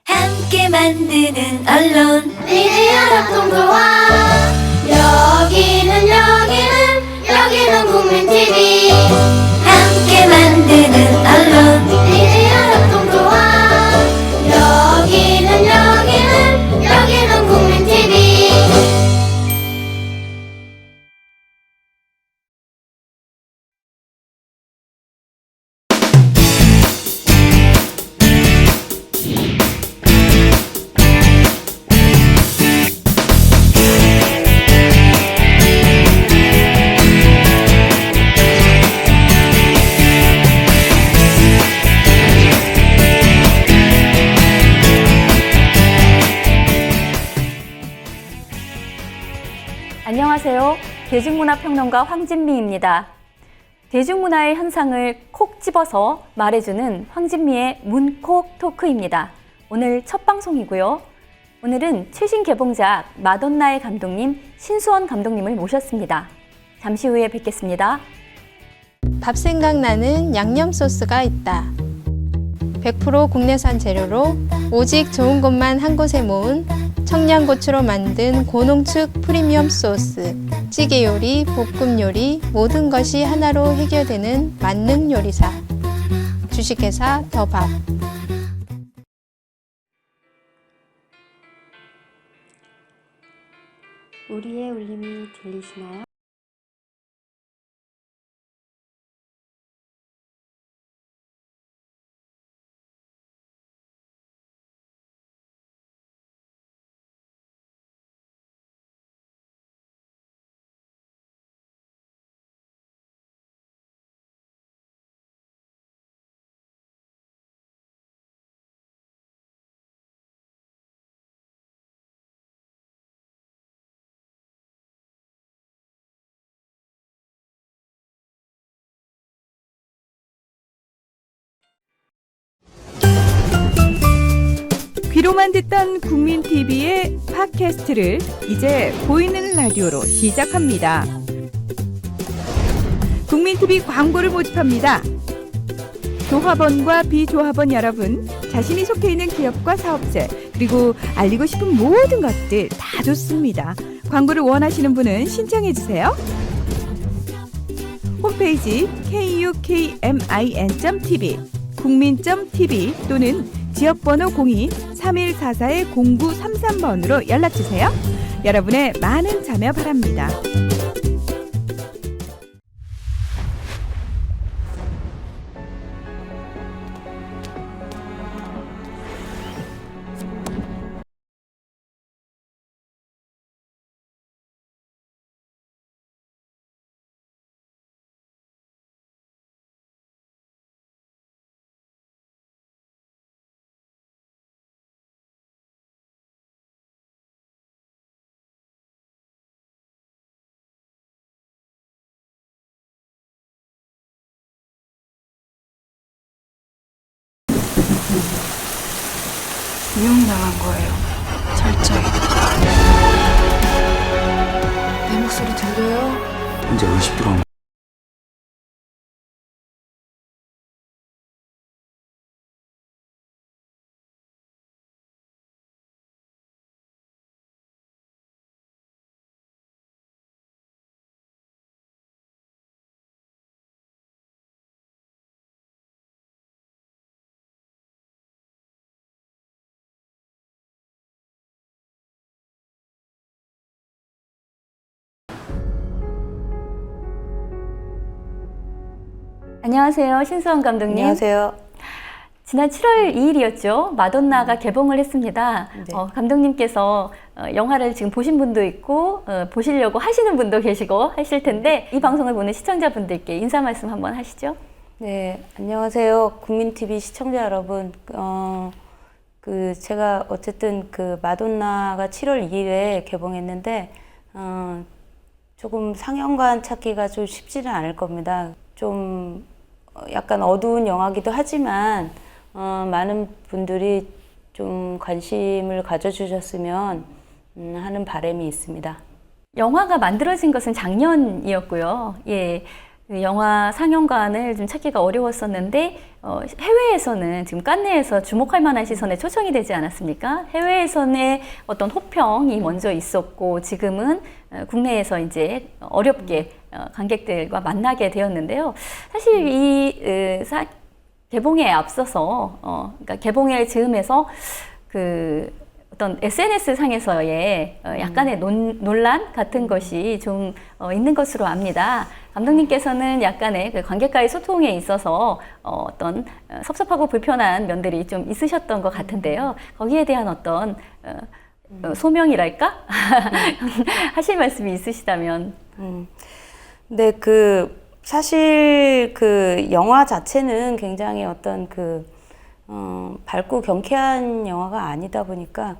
함께 만드는 언론 미디어 협동조합. 여기는 국민TV. 함께 만드는 언론 미디어 협동조합. 여기는 국민TV. 안녕하세요. 대중문화평론가 황진미입니다. 대중문화의 현상을 콕 집어서 말해주는 황진미의 문콕 토크입니다. 오늘 첫 방송이고요. 오늘은 최신 개봉작 마돈나의 감독님 신수원 감독님을 모셨습니다. 잠시 후에 뵙겠습니다. 밥 생각나는 양념 소스가 있다. 100% 국내산 재료로 오직 좋은 것만 한 곳에 모은 청양고추로 만든 고농축 프리미엄 소스, 찌개 요리, 볶음 요리 모든 것이 하나로 해결되는 만능 요리사. 주식회사 더밥. 우리의 울림이 들리시나요? 귀로만 듣던 국민TV의 팟캐스트를 이제 보이는 라디오로 시작합니다. 국민TV 광고를 모집합니다. 조합원과 비조합원 여러분, 자신이 속해 있는 기업과 사업체, 그리고 알리고 싶은 모든 것들 다 좋습니다. 광고를 원하시는 분은 신청해주세요. 홈페이지 kukmin.tv, 국민.tv 또는 지역번호 02-3144-0933번으로 연락주세요. 여러분의 많은 참여 바랍니다. 미용당한 거예요. 철저히. 내 목소리 들려요? 이제 의식 들어온 안녕하세요. 신수원 감독님. 안녕하세요. 지난 7월 2일이었죠. 마돈나가 개봉을 했습니다. 네. 감독님께서 영화를 지금 보신 분도 있고 보시려고 하시는 분도 계시고 하실 텐데 이 방송을 보는 시청자분들께 인사 말씀 한번 하시죠. 네, 안녕하세요. 국민TV 시청자 여러분. 제가 어쨌든 마돈나가 7월 2일에 개봉했는데 조금 상영관 찾기가 좀 쉽지는 않을 겁니다. 좀 약간 어두운 영화기도 하지만 많은 분들이 좀 관심을 가져주셨으면 하는 바람이 있습니다. 영화가 만들어진 것은 작년이었고요. 예, 그 영화 상영관을 좀 찾기가 어려웠었는데 해외에서는 지금 깐느에서 주목할 만한 시선에 초청이 되지 않았습니까? 해외에서는 어떤 호평이 먼저 있었고 지금은 국내에서 이제 어렵게 관객들과 만나게 되었는데요. 사실 이 개봉에 앞서서 그러니까 개봉의 즈음에서 그 어떤 SNS 상에서의 약간의 논란 같은 것이 좀 있는 것으로 압니다. 감독님께서는 약간의 그 관객과의 소통에 있어서 어떤 섭섭하고 불편한 면들이 좀 있으셨던 것 같은데요. 거기에 대한 어떤 소명이랄까? 하실 말씀이 있으시다면. 네, 사실 그 영화 자체는 굉장히 어떤 밝고 경쾌한 영화가 아니다 보니까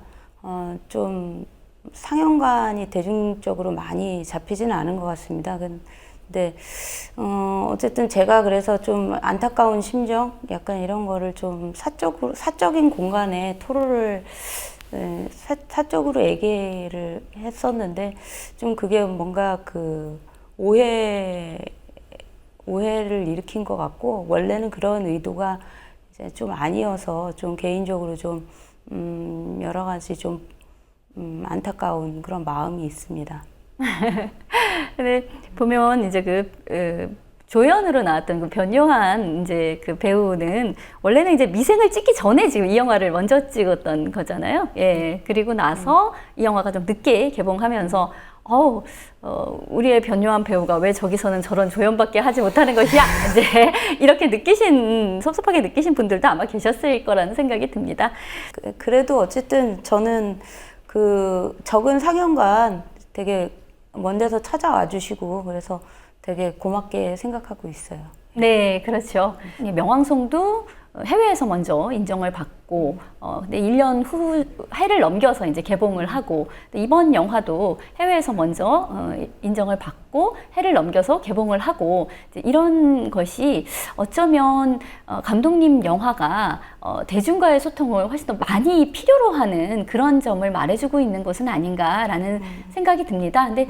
좀 상영관이 대중적으로 많이 잡히지는 않은 것 같습니다. 근데 어쨌든 제가 그래서 좀 안타까운 심정, 약간 이런 거를 좀 사적인 공간에 토로를 사적으로 얘기를 했었는데 좀 그게 뭔가 오해를 일으킨 것 같고 원래는 그런 의도가 이제 좀 아니어서 좀 개인적으로 좀 여러 가지 좀 안타까운 그런 마음이 있습니다. 근데 보면 이제 조연으로 나왔던 그 변요한 이제 그 배우는 원래는 이제 미생을 찍기 전에 지금 이 영화를 먼저 찍었던 거잖아요. 예. 그리고 나서 이 영화가 좀 늦게 개봉하면서 우리의 변요한 배우가 왜 저기서는 저런 조연밖에 하지 못하는 것이야? 이제 이렇게 섭섭하게 느끼신 분들도 아마 계셨을 거라는 생각이 듭니다. 그래도 어쨌든 저는 적은 상영관 되게 먼 데서 찾아와 주시고 그래서 되게 고맙게 생각하고 있어요. 네, 그렇죠. 명왕송도 해외에서 먼저 인정을 받고, 근데 1년 후 해를 넘겨서 이제 개봉을 하고, 이번 영화도 해외에서 먼저 인정을 받고 해를 넘겨서 개봉을 하고, 이런 것이 어쩌면 감독님 영화가 대중과의 소통을 훨씬 더 많이 필요로 하는 그런 점을 말해주고 있는 것은 아닌가라는 생각이 듭니다. 근데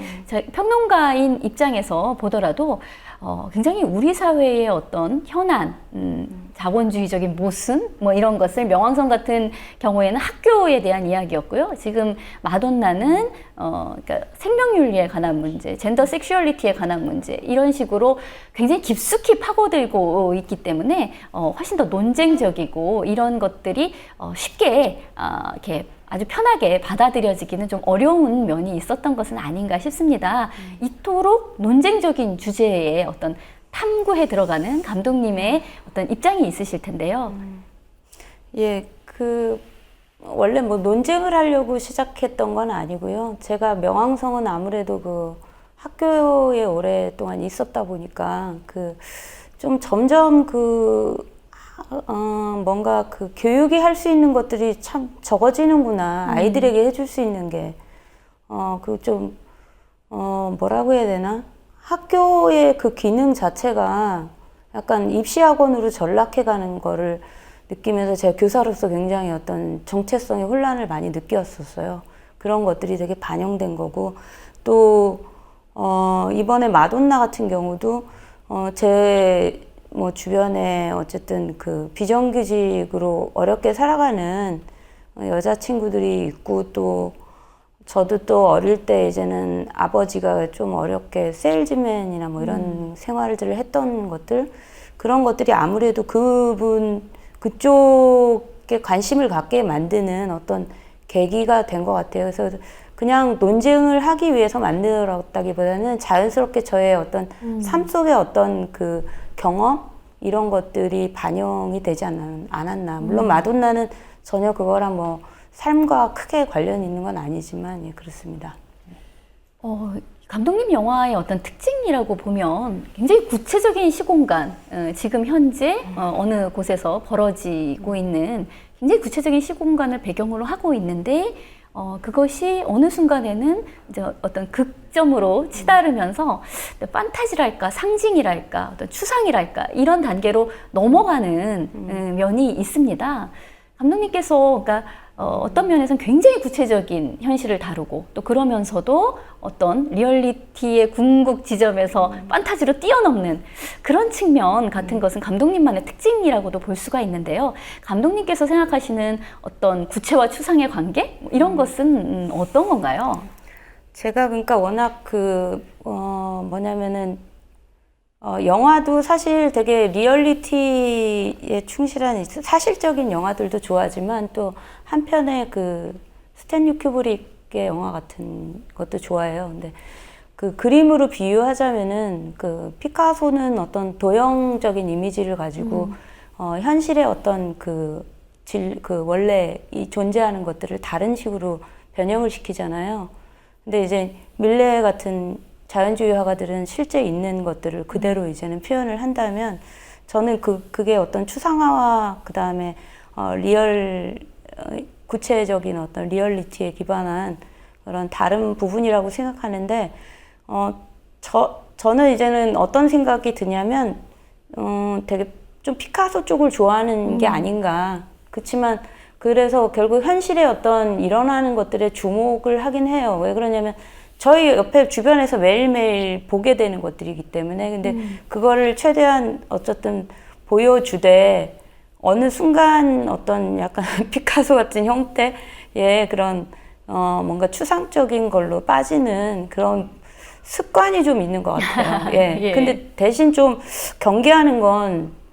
평론가인 입장에서 보더라도 굉장히 우리 사회의 어떤 현안, 자본주의적인 모순, 뭐 이런 것을 명왕성 같은 경우에는 학교에 대한 이야기였고요. 지금 마돈나는 그러니까 생명윤리에 관한 문제, 젠더 섹슈얼리티에 관한 문제 이런 식으로 굉장히 깊숙이 파고들고 있기 때문에 훨씬 더 논쟁적이고 이런 것들이 쉽게 이렇게 아주 편하게 받아들여지기는 좀 어려운 면이 있었던 것은 아닌가 싶습니다. 이토록 논쟁적인 주제에 어떤 탐구해 들어가는 감독님의 어떤 입장이 있으실 텐데요. 예, 원래 뭐 논쟁을 하려고 시작했던 건 아니고요. 제가 명왕성은 아무래도 학교에 오랫동안 있었다 보니까 좀 점점 뭔가 교육이 할 수 있는 것들이 참 적어지는구나. 아이들에게 해줄 수 있는 게. 뭐라고 해야 되나? 학교의 기능 자체가 약간 입시학원으로 전락해가는 거를 느끼면서 제가 교사로서 굉장히 어떤 정체성의 혼란을 많이 느꼈었어요. 그런 것들이 되게 반영된 거고, 또, 이번에 마돈나 같은 경우도, 제 주변에 어쨌든 비정규직으로 어렵게 살아가는 여자친구들이 있고, 또 저도 또 어릴 때 이제는 아버지가 좀 어렵게 세일즈맨이나 뭐 이런 생활들을 했던 것들, 그런 것들이 아무래도 그쪽에 관심을 갖게 만드는 어떤 계기가 된 것 같아요. 그래서 그냥 논쟁을 하기 위해서 만들었다기보다는 자연스럽게 저의 어떤 삶 속의 어떤 경험 이런 것들이 반영이 되지 않았나. 물론 마돈나는 전혀 그거랑 삶과 크게 관련이 있는 건 아니지만, 예, 그렇습니다. 감독님 영화의 어떤 특징이라고 보면 굉장히 구체적인 시공간, 지금 현재 어느 곳에서 벌어지고 있는 굉장히 구체적인 시공간을 배경으로 하고 있는데, 그것이 어느 순간에는 이제 어떤 극점으로 치달으면서 판타지랄까, 상징이랄까, 어떤 추상이랄까, 이런 단계로 넘어가는 면이 있습니다. 감독님께서, 그러니까 어떤 면에서는 굉장히 구체적인 현실을 다루고 또 그러면서도 어떤 리얼리티의 궁극 지점에서 판타지로 뛰어넘는 그런 측면 같은 것은 감독님만의 특징이라고도 볼 수가 있는데요. 감독님께서 생각하시는 어떤 구체와 추상의 관계? 이런 것은 어떤 건가요? 제가 그러니까 워낙 뭐냐면은 영화도 사실 되게 리얼리티에 충실한 사실적인 영화들도 좋아하지만 또 한편에 그 스탠리 큐브릭의 영화 같은 것도 좋아해요. 근데 그 그림으로 비유하자면은 그 피카소는 어떤 도형적인 이미지를 가지고 현실의 어떤 그 원래 이 존재하는 것들을 다른 식으로 변형을 시키잖아요. 근데 이제 밀레 같은 자연주의 화가들은 실제 있는 것들을 그대로 이제는 표현을 한다면 저는 그게 어떤 추상화와 그 다음에 구체적인 어떤 리얼리티에 기반한 그런 다른 부분이라고 생각하는데 저는 이제는 어떤 생각이 드냐면 되게 좀 피카소 쪽을 좋아하는 게 아닌가. 그렇지만 그래서 결국 현실의 어떤 일어나는 것들에 주목을 하긴 해요. 왜 그러냐면 저희 옆에 주변에서 매일매일 보게 되는 것들이기 때문에 근데 그거를 최대한 어쨌든 보여주되 어느 순간 어떤 약간 피카소 같은 형태의 그런 뭔가 추상적인 걸로 빠지는 그런 습관이 좀 있는 것 같아요. 예. 예. 근데 대신 좀 경계하는 건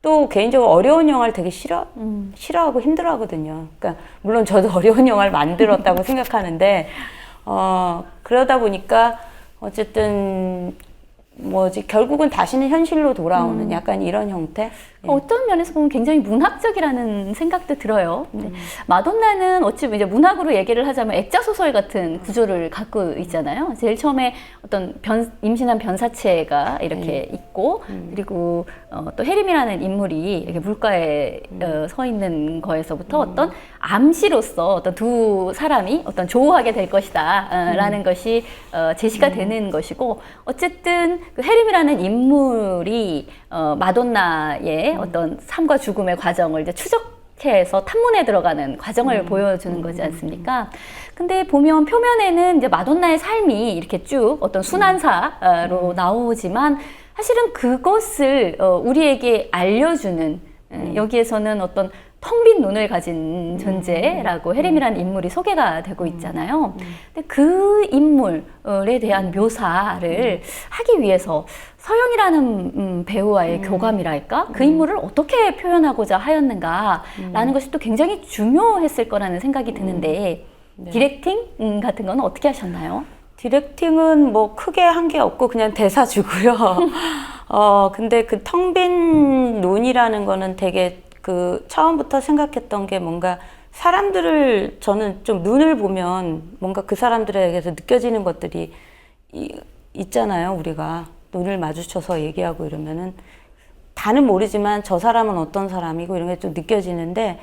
또 개인적으로 어려운 영화를 되게 싫어하고 힘들어하거든요. 그러니까 물론 저도 어려운 영화를 만들었다고 생각하는데 그러다 보니까 어쨌든 결국은 다시는 현실로 돌아오는 약간 이런 형태? 예. 어떤 면에서 보면 굉장히 문학적이라는 생각도 들어요. 근데 마돈나는 어찌 보면 이제 문학으로 얘기를 하자면 액자 소설 같은 구조를 갖고 있잖아요. 제일 처음에 어떤 임신한 변사체가 이렇게 있고, 그리고 또 해림이라는 인물이 이렇게 물가에 서 있는 거에서부터 어떤 암시로서 어떤 두 사람이 어떤 조우하게 될 것이다 라는 것이 제시가 되는 것이고, 어쨌든 그 해림이라는 인물이 마돈나의 어떤 삶과 죽음의 과정을 이제 추적해서 탐문에 들어가는 과정을 보여주는 거지 않습니까? 근데 보면 표면에는 이제 마돈나의 삶이 이렇게 쭉 어떤 순환사로 나오지만 사실은 그것을 우리에게 알려주는 여기에서는 어떤 텅 빈 눈을 가진 존재라고 해림이라는 인물이 소개가 되고 있잖아요. 근데 그 인물에 대한 묘사를 하기 위해서 서영이라는 배우와의 교감이랄까? 그 인물을 어떻게 표현하고자 하였는가라는 것이 또 굉장히 중요했을 거라는 생각이 드는데 디렉팅 같은 건 어떻게 하셨나요? 디렉팅은 뭐 크게 한 게 없고 그냥 대사 주고요. 근데 그 텅 빈 눈이라는 거는 되게 그 처음부터 생각했던 게 뭔가 사람들을 저는 좀 눈을 보면 뭔가 그 사람들에게서 느껴지는 것들이 있잖아요. 우리가 눈을 마주쳐서 얘기하고 이러면은 다는 모르지만 저 사람은 어떤 사람이고 이런 게 좀 느껴지는데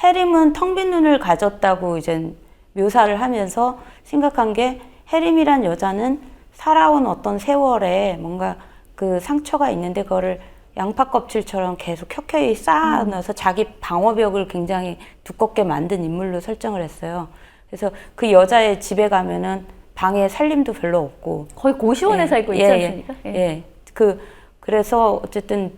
해림은 텅 빈 눈을 가졌다고 이제 묘사를 하면서 생각한 게 해림이란 여자는 살아온 어떤 세월에 뭔가 그 상처가 있는데 그거를 양파 껍질처럼 계속 켜켜이 쌓아놔서 자기 방어벽을 굉장히 두껍게 만든 인물로 설정을 했어요. 그래서 그 여자의 집에 가면은 방에 살림도 별로 없고 거의 고시원에 살고 있지 않습니까? 예. 그래서 어쨌든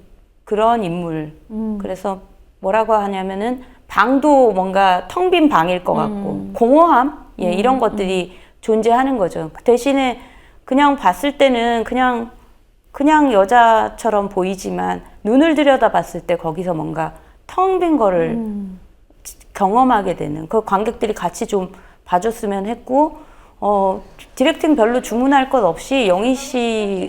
그런 인물. 그래서 뭐라고 하냐면은 방도 뭔가 텅 빈 방일 것 같고 공허함? 이런 것들이 존재하는 거죠. 대신에 그냥 봤을 때는 그냥 여자처럼 보이지만 눈을 들여다 봤을 때 거기서 뭔가 텅 빈 거를 경험하게 되는 그 관객들이 같이 좀 봐줬으면 했고 디렉팅 별로 주문할 것 없이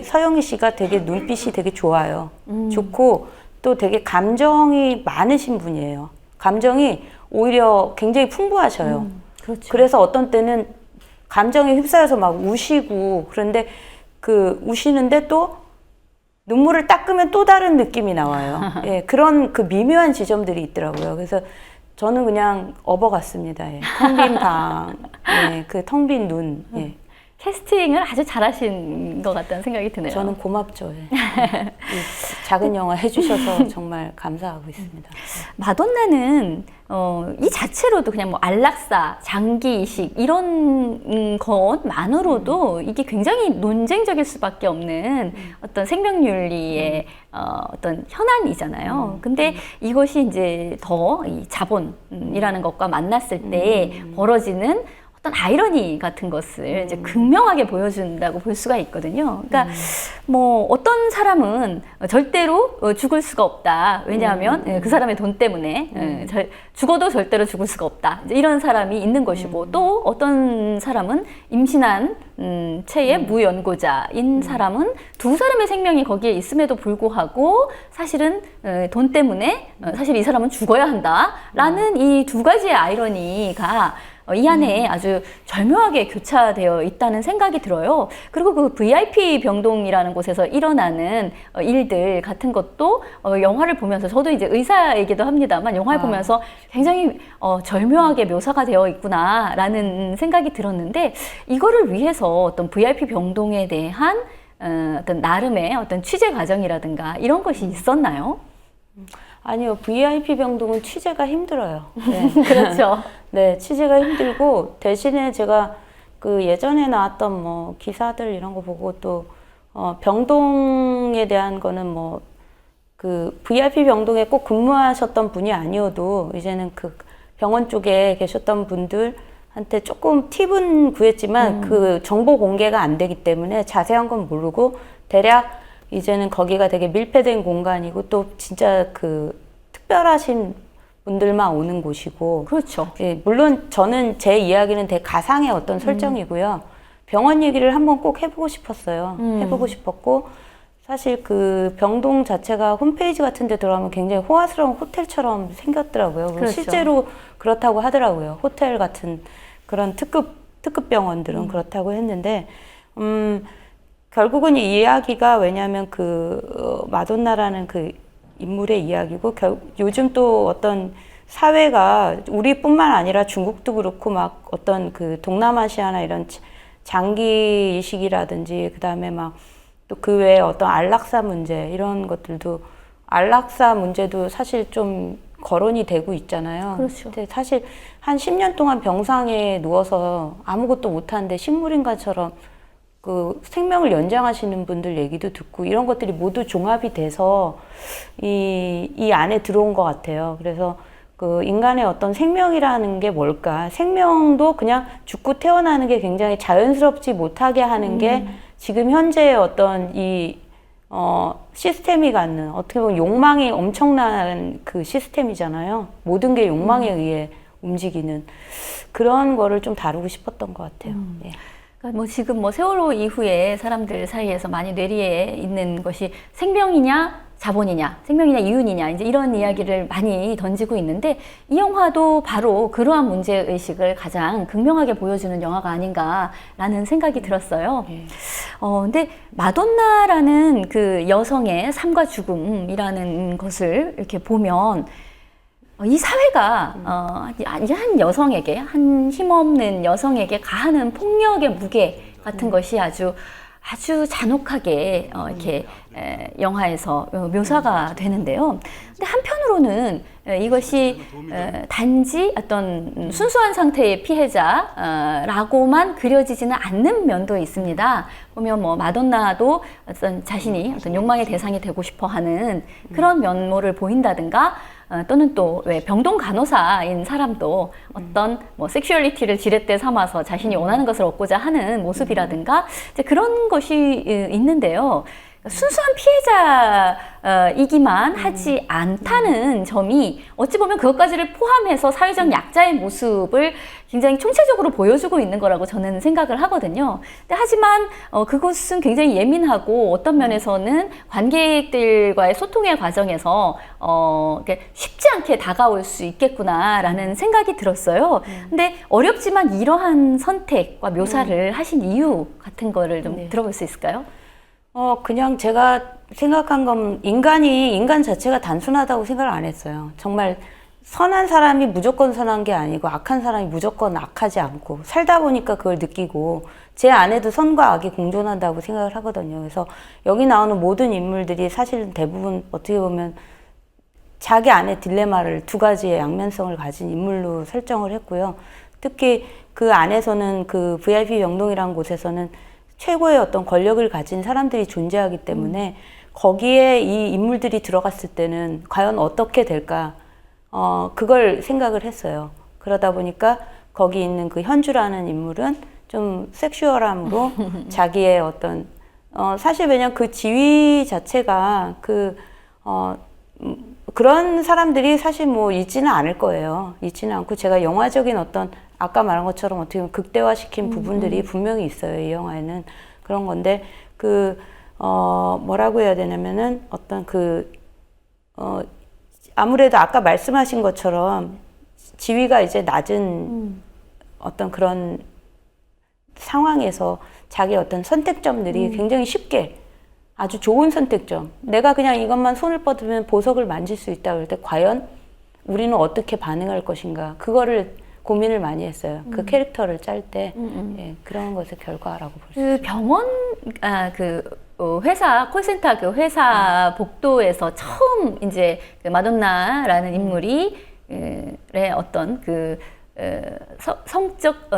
서영이 씨가 되게 눈빛이 되게 좋아요. 좋고 또 되게 감정이 많으신 분이에요. 감정이 오히려 굉장히 풍부하셔요. 그렇죠. 그래서 어떤 때는 감정에 휩싸여서 막 우시고 그런데 우시는데 또 눈물을 닦으면 또 다른 느낌이 나와요. 예, 그런 그 미묘한 지점들이 있더라고요. 그래서 저는 그냥 업어갔습니다. 텅 빈 방, 그 텅 빈 눈. 캐스팅을 아주 잘하신 것 같다는 생각이 드네요. 저는 고맙죠. 예. 이 작은 영화 해주셔서 정말 감사하고 있습니다. 마돈나는 이 자체로도 그냥 뭐 안락사, 장기 이식 이런 것만으로도 이게 굉장히 논쟁적일 수밖에 없는 어떤 생명윤리의 어떤 현안이잖아요. 근데 이것이 이제 더 이 자본이라는 것과 만났을 때 벌어지는 어떤 아이러니 같은 것을 이제 극명하게 보여준다고 볼 수가 있거든요. 그러니까 뭐 어떤 사람은 절대로 죽을 수가 없다. 왜냐하면 그 사람의 돈 때문에 죽어도 절대로 죽을 수가 없다. 이제 이런 사람이 있는 것이고 또 어떤 사람은 임신한 체의 무연고자인 사람은 두 사람의 생명이 거기에 있음에도 불구하고 사실은 돈 때문에 사실 이 사람은 죽어야 한다라는 이 두 가지의 아이러니가 이 안에 아주 절묘하게 교차되어 있다는 생각이 들어요. 그리고 그 VIP 병동이라는 곳에서 일어나는 일들 같은 것도 영화를 보면서 저도 이제 의사이기도 합니다만 영화를 보면서 굉장히 절묘하게 묘사가 되어 있구나라는 생각이 들었는데 이거를 위해서 어떤 VIP 병동에 대한 어떤 나름의 어떤 취재 과정이라든가 이런 것이 있었나요? 아니요, VIP 병동은 취재가 힘들어요. 네. 그렇죠. 네, 취재가 힘들고 대신에 제가 그 예전에 나왔던 뭐 기사들 이런 거 보고 또 병동에 대한 거는 뭐 그 VIP 병동에 꼭 근무하셨던 분이 아니어도 이제는 그 병원 쪽에 계셨던 분들한테 조금 팁은 구했지만 그 정보 공개가 안 되기 때문에 자세한 건 모르고 대략 이제는 거기가 되게 밀폐된 공간이고 또 진짜 그 특별하신 분들만 오는 곳이고. 그렇죠. 예, 물론 저는 제 이야기는 되게 가상의 어떤 설정이고요. 병원 얘기를 한번 꼭 해보고 싶었어요. 해보고 싶었고 사실 그 병동 자체가 홈페이지 같은 데 들어가면 굉장히 호화스러운 호텔처럼 생겼더라고요. 그렇죠. 실제로 그렇다고 하더라고요. 호텔 같은 그런 특급 병원들은 그렇다고 했는데 결국은 이 이야기가 왜냐하면 그 마돈나라는 그 인물의 이야기고 요즘 또 어떤 사회가 우리뿐만 아니라 중국도 그렇고 막 어떤 그 동남아시아나 이런 장기 이식이라든지 그다음에 막 또 그 외에 어떤 안락사 문제 이런 것들도 안락사 문제도 사실 좀 거론이 되고 있잖아요. 그렇죠. 근데 사실 한 10년 동안 병상에 누워서 아무것도 못하는데 식물인간처럼 그 생명을 연장하시는 분들 얘기도 듣고 이런 것들이 모두 종합이 돼서 이 안에 들어온 것 같아요. 그래서 그 인간의 어떤 생명이라는 게 뭘까? 생명도 그냥 죽고 태어나는 게 굉장히 자연스럽지 못하게 하는 게 지금 현재의 어떤 이 시스템이 갖는 어떻게 보면 욕망이 엄청난 그 시스템이잖아요. 모든 게 욕망에 의해 움직이는 그런 거를 좀 다루고 싶었던 것 같아요. 예. 그러니까 뭐 지금 뭐 세월호 이후에 사람들 사이에서 많이 뇌리에 있는 것이 생명이냐 자본이냐 생명이냐 이윤이냐 이제 이런 이야기를 많이 던지고 있는데 이 영화도 바로 그러한 문제의식을 가장 극명하게 보여주는 영화가 아닌가라는 생각이 들었어요. 근데 마돈나라는 그 여성의 삶과 죽음이라는 것을 이렇게 보면 이 사회가 한 여성에게 한 힘없는 여성에게 가하는 폭력의 무게 같은 것이 아주 잔혹하게 이렇게 영화에서 묘사가 되는데요. 근데 한편으로는 이것이 단지 어떤 순수한 상태의 피해자라고만 그려지지는 않는 면도 있습니다. 보면 뭐 마돈나도 어떤 자신이 어떤 욕망의 대상이 되고 싶어하는 그런 면모를 보인다든가. 또는 또 왜 병동 간호사인 사람도 어떤 뭐 섹슈얼리티를 지렛대 삼아서 자신이 원하는 것을 얻고자 하는 모습이라든가 이제 그런 것이 있는데요. 순수한 피해자이기만 하지 않다는 점이 어찌 보면 그것까지를 포함해서 사회적 약자의 모습을 굉장히 총체적으로 보여주고 있는 거라고 저는 생각을 하거든요. 근데 하지만 그것은 굉장히 예민하고 어떤 면에서는 관객들과의 소통의 과정에서 쉽지 않게 다가올 수 있겠구나라는 생각이 들었어요. 근데 어렵지만 이러한 선택과 묘사를 하신 이유 같은 거를 좀 들어볼 수 있을까요? 그냥 제가 생각한 건 인간 자체가 단순하다고 생각을 안 했어요. 정말 선한 사람이 무조건 선한 게 아니고 악한 사람이 무조건 악하지 않고 살다 보니까 그걸 느끼고 제 안에도 선과 악이 공존한다고 생각을 하거든요. 그래서 여기 나오는 모든 인물들이 사실은 대부분 어떻게 보면 자기 안에 딜레마를 두 가지의 양면성을 가진 인물로 설정을 했고요. 특히 그 안에서는 그 VIP 병동이라는 곳에서는 최고의 어떤 권력을 가진 사람들이 존재하기 때문에 거기에 이 인물들이 들어갔을 때는 과연 어떻게 될까? 그걸 생각을 했어요. 그러다 보니까 거기 있는 그 현주라는 인물은 좀 섹슈얼함으로 자기의 어떤, 사실 왜냐면 그 지위 자체가 그런 사람들이 사실 뭐 있지는 않을 거예요. 있지는 않고 제가 영화적인 어떤 아까 말한 것처럼 어떻게 보면 극대화시킨 부분들이 분명히 있어요. 이 영화에는. 그런 건데 뭐라고 해야 되냐면은 어떤 아무래도 아까 말씀하신 것처럼 지위가 이제 낮은 어떤 그런 상황에서 자기 어떤 선택점들이 굉장히 쉽게 아주 좋은 선택점. 내가 그냥 이것만 손을 뻗으면 보석을 만질 수 있다 그럴 때 과연 우리는 어떻게 반응할 것인가. 그거를 고민을 많이 했어요. 그 캐릭터를 짤 때. 예, 그런 것의 결과라고 볼 수 있어요. 그 병원, 회사, 콜센터 그 회사 복도에서 처음 이제 그 마돈나라는 인물이, 어떤 성적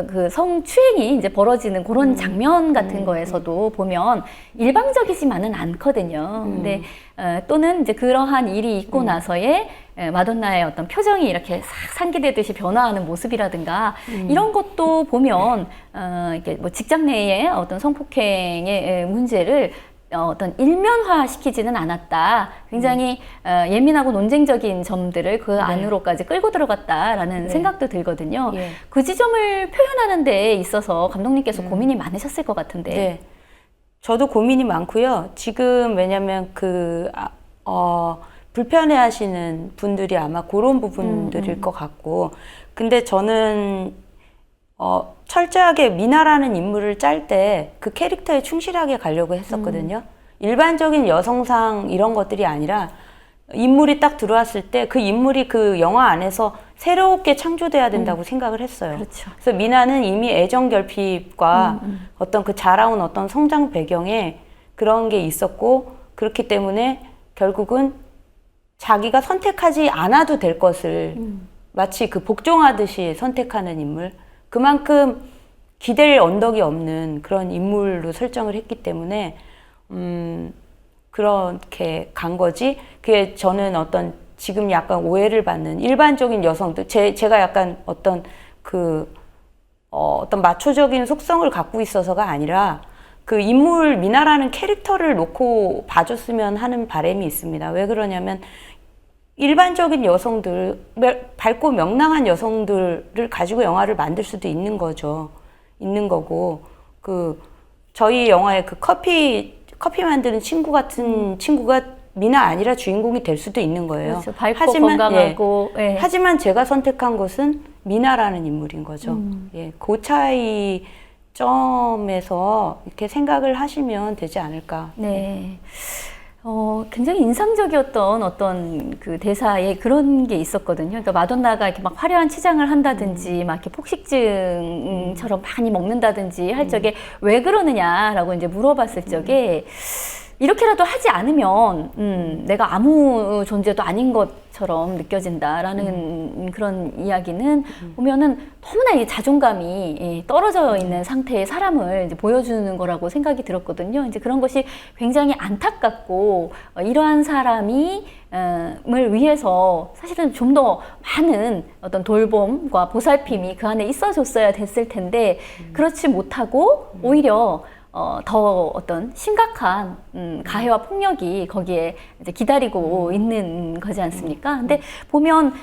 그 성추행이 이제 벌어지는 그런 장면 같은 거에서도 보면 일방적이지만은 않거든요. 근데 또는 이제 그러한 일이 있고 나서의 마돈나의 어떤 표정이 이렇게 싹 상기되듯이 변화하는 모습이라든가 이런 것도 보면 이게 뭐 직장 내의 어떤 성폭행의 문제를 어떤 일면화 시키지는 않았다. 굉장히 예민하고 논쟁적인 점들을 그 안으로까지 끌고 들어갔다라는 생각도 들거든요. 예. 그 지점을 표현하는 데 있어서 감독님께서 고민이 많으셨을 것 같은데. 네. 저도 고민이 많고요. 지금 왜냐면 불편해 하시는 분들이 아마 그런 부분들일 것 같고. 근데 저는 철저하게 미나라는 인물을 짤 때 그 캐릭터에 충실하게 가려고 했었거든요. 일반적인 여성상 이런 것들이 아니라 인물이 딱 들어왔을 때 그 인물이 그 영화 안에서 새롭게 창조돼야 된다고 생각을 했어요. 그렇죠. 그래서 미나는 이미 애정 결핍과 어떤 그 자라온 어떤 성장 배경에 그런 게 있었고 그렇기 때문에 결국은 자기가 선택하지 않아도 될 것을 마치 그 복종하듯이 선택하는 인물. 그만큼 기댈 언덕이 없는 그런 인물로 설정을 했기 때문에 그렇게 간 거지. 그게 저는 어떤 지금 약간 오해를 받는 일반적인 여성들, 제가 약간 어떤 어떤 마초적인 속성을 갖고 있어서가 아니라 그 인물 미나라는 캐릭터를 놓고 봐줬으면 하는 바람이 있습니다. 왜 그러냐면 일반적인 여성들, 밝고 명랑한 여성들을 가지고 영화를 만들 수도 있는 거죠. 있는 거고, 저희 영화의 그 커피 만드는 친구 같은 친구가 미나 아니라 주인공이 될 수도 있는 거예요. 그렇죠. 밝고 건강하고. 예. 하지만 제가 선택한 것은 미나라는 인물인 거죠. 예, 그 차이 점에서 이렇게 생각을 하시면 되지 않을까. 네. 굉장히 인상적이었던 어떤 그 대사에 그런 게 있었거든요. 그러니까 마돈나가 이렇게 막 화려한 치장을 한다든지, 막 이렇게 폭식증처럼 많이 먹는다든지 할 적에 왜 그러느냐라고 이제 물어봤을 적에 이렇게라도 하지 않으면 내가 아무 존재도 아닌 것처럼 느껴진다라는 그런 이야기는 보면은 너무나 이 자존감이 떨어져 있는 상태의 사람을 이제 보여주는 거라고 생각이 들었거든요. 이제 그런 것이 굉장히 안타깝고 이러한 사람이 을 위해서 사실은 좀 더 많은 어떤 돌봄과 보살핌이 그 안에 있어줬어야 됐을 텐데 그렇지 못하고 오히려 더 어떤 심각한 가해와 폭력이 거기에 이제 기다리고 있는 거지 않습니까? 근데 보면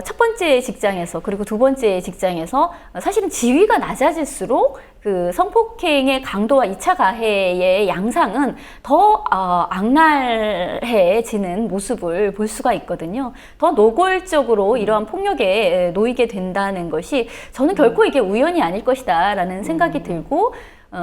첫 번째 직장에서 그리고 두 번째 직장에서 사실은 지위가 낮아질수록 그 성폭행의 강도와 2차 가해의 양상은 더 악랄해지는 모습을 볼 수가 있거든요. 더 노골적으로 이러한 폭력에 놓이게 된다는 것이 저는 결코 이게 우연이 아닐 것이다 라는 생각이 들고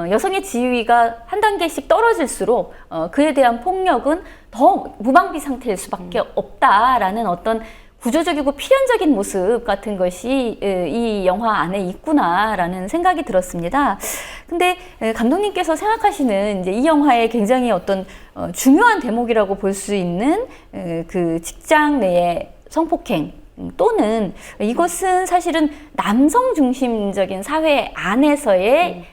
여성의 지위가 한 단계씩 떨어질수록 그에 대한 폭력은 더 무방비 상태일 수밖에 없다라는 어떤 구조적이고 필연적인 모습 같은 것이 이 영화 안에 있구나라는 생각이 들었습니다. 근데 감독님께서 생각하시는 이제 이 영화의 굉장히 어떤 중요한 대목이라고 볼 수 있는 그 직장 내의 성폭행 또는 이것은 사실은 남성 중심적인 사회 안에서의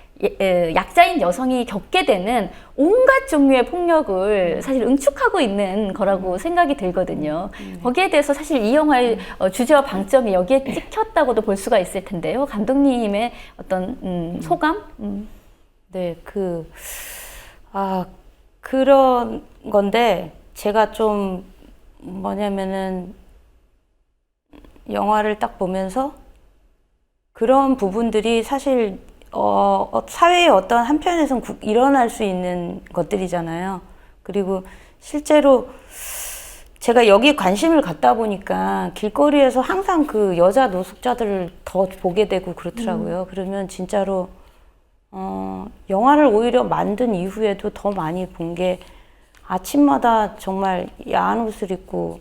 약자인 여성이 겪게 되는 온갖 종류의 폭력을 사실 응축하고 있는 거라고 생각이 들거든요. 거기에 대해서 사실 이 영화의 주제와 방점이 여기에 찍혔다고도 볼 수가 있을 텐데요. 감독님의 어떤 소감? 네, 그런 건데 제가 좀 뭐냐면은 영화를 딱 보면서 그런 부분들이 사실 사회의 어떤 한편에선 일어날 수 있는 것들이잖아요. 그리고 실제로 제가 여기에 관심을 갖다 보니까 길거리에서 항상 그 여자 노숙자들을 더 보게 되고 그렇더라고요. 그러면 진짜로 영화를 오히려 만든 이후에도 더 많이 본 게 아침마다 정말 야한 옷을 입고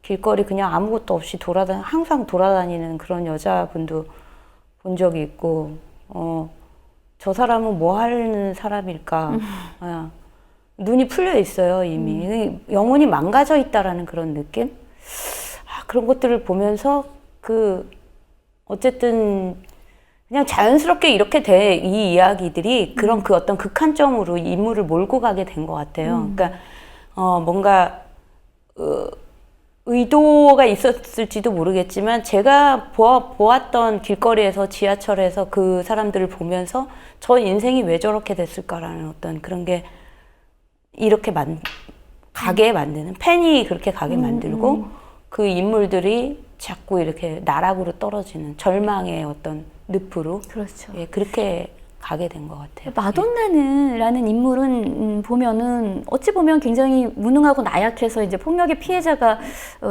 길거리 그냥 아무것도 없이 항상 돌아다니는 그런 여자분도 본 적이 있고, 저 사람은 뭐 하는 사람일까? 눈이 풀려 있어요, 이미. 영혼이 망가져 있다라는 그런 느낌? 그런 것들을 보면서 어쨌든 그냥 자연스럽게 이렇게 이 이야기들이 그런 그 어떤 극한점으로 인물을 몰고 가게 된 것 같아요. 그러니까, 뭔가, 의도가 있었을지도 모르겠지만 제가 보았던 길거리에서 지하철에서 그 사람들을 보면서 저 인생이 왜 저렇게 됐을까라는 어떤 그런 게 이렇게 가게 만드는 팬이 그렇게 가게 만들고 그 인물들이 자꾸 이렇게 나락으로 떨어지는 절망의 어떤 늪으로 그렇죠. 예, 그렇게 가게 된 것 같아요. 마돈나라는 인물은 보면은 어찌 보면 굉장히 무능하고 나약해서 이제 폭력의 피해자가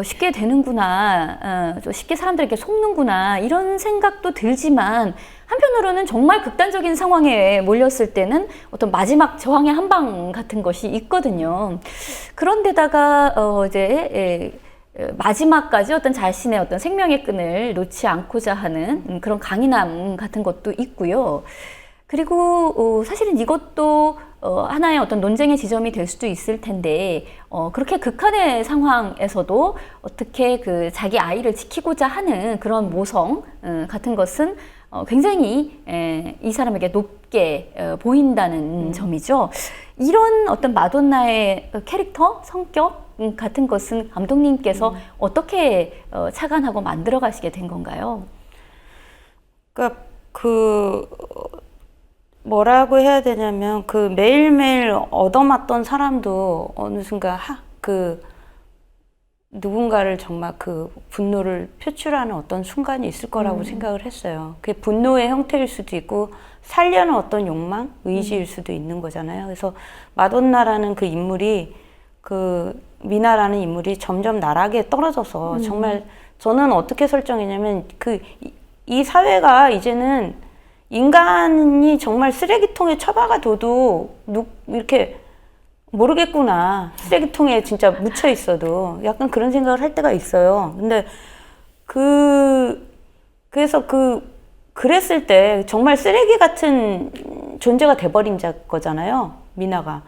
쉽게 되는구나, 좀 쉽게 사람들에게 속는구나 이런 생각도 들지만 한편으로는 정말 극단적인 상황에 몰렸을 때는 어떤 마지막 저항의 한방 같은 것이 있거든요. 그런데다가 이제 마지막까지 어떤 자신의 어떤 생명의 끈을 놓지 않고자 하는 그런 강인함 같은 것도 있고요. 그리고 사실은 이것도 하나의 어떤 논쟁의 지점이 될 수도 있을 텐데 그렇게 극한의 상황에서도 어떻게 그 자기 아이를 지키고자 하는 그런 모성 같은 것은 굉장히 이 사람에게 높게 보인다는 점이죠. 이런 어떤 마돈나의 캐릭터, 성격 같은 것은 감독님께서 어떻게 착안하고 만들어 가시게 된 건가요? 그러니까 뭐라고 해야 되냐면 매일매일 얻어맞던 사람도 어느 순간 누군가를 정말 분노를 표출하는 어떤 순간이 있을 거라고 생각을 했어요. 그게 분노의 형태일 수도 있고 살려는 어떤 욕망, 의지일 수도 있는 거잖아요. 그래서 마돈나라는 그 인물이 미나라는 인물이 점점 나락에 떨어져서 정말 저는 어떻게 설정했냐면 이 사회가 이제는 인간이 정말 쓰레기통에 처박아둬도 이렇게 모르겠구나. 쓰레기통에 진짜 묻혀 있어도 약간 그런 생각을 할 때가 있어요. 근데 그래서 그랬을 때 정말 쓰레기 같은 존재가 돼버린 거잖아요. 미나가.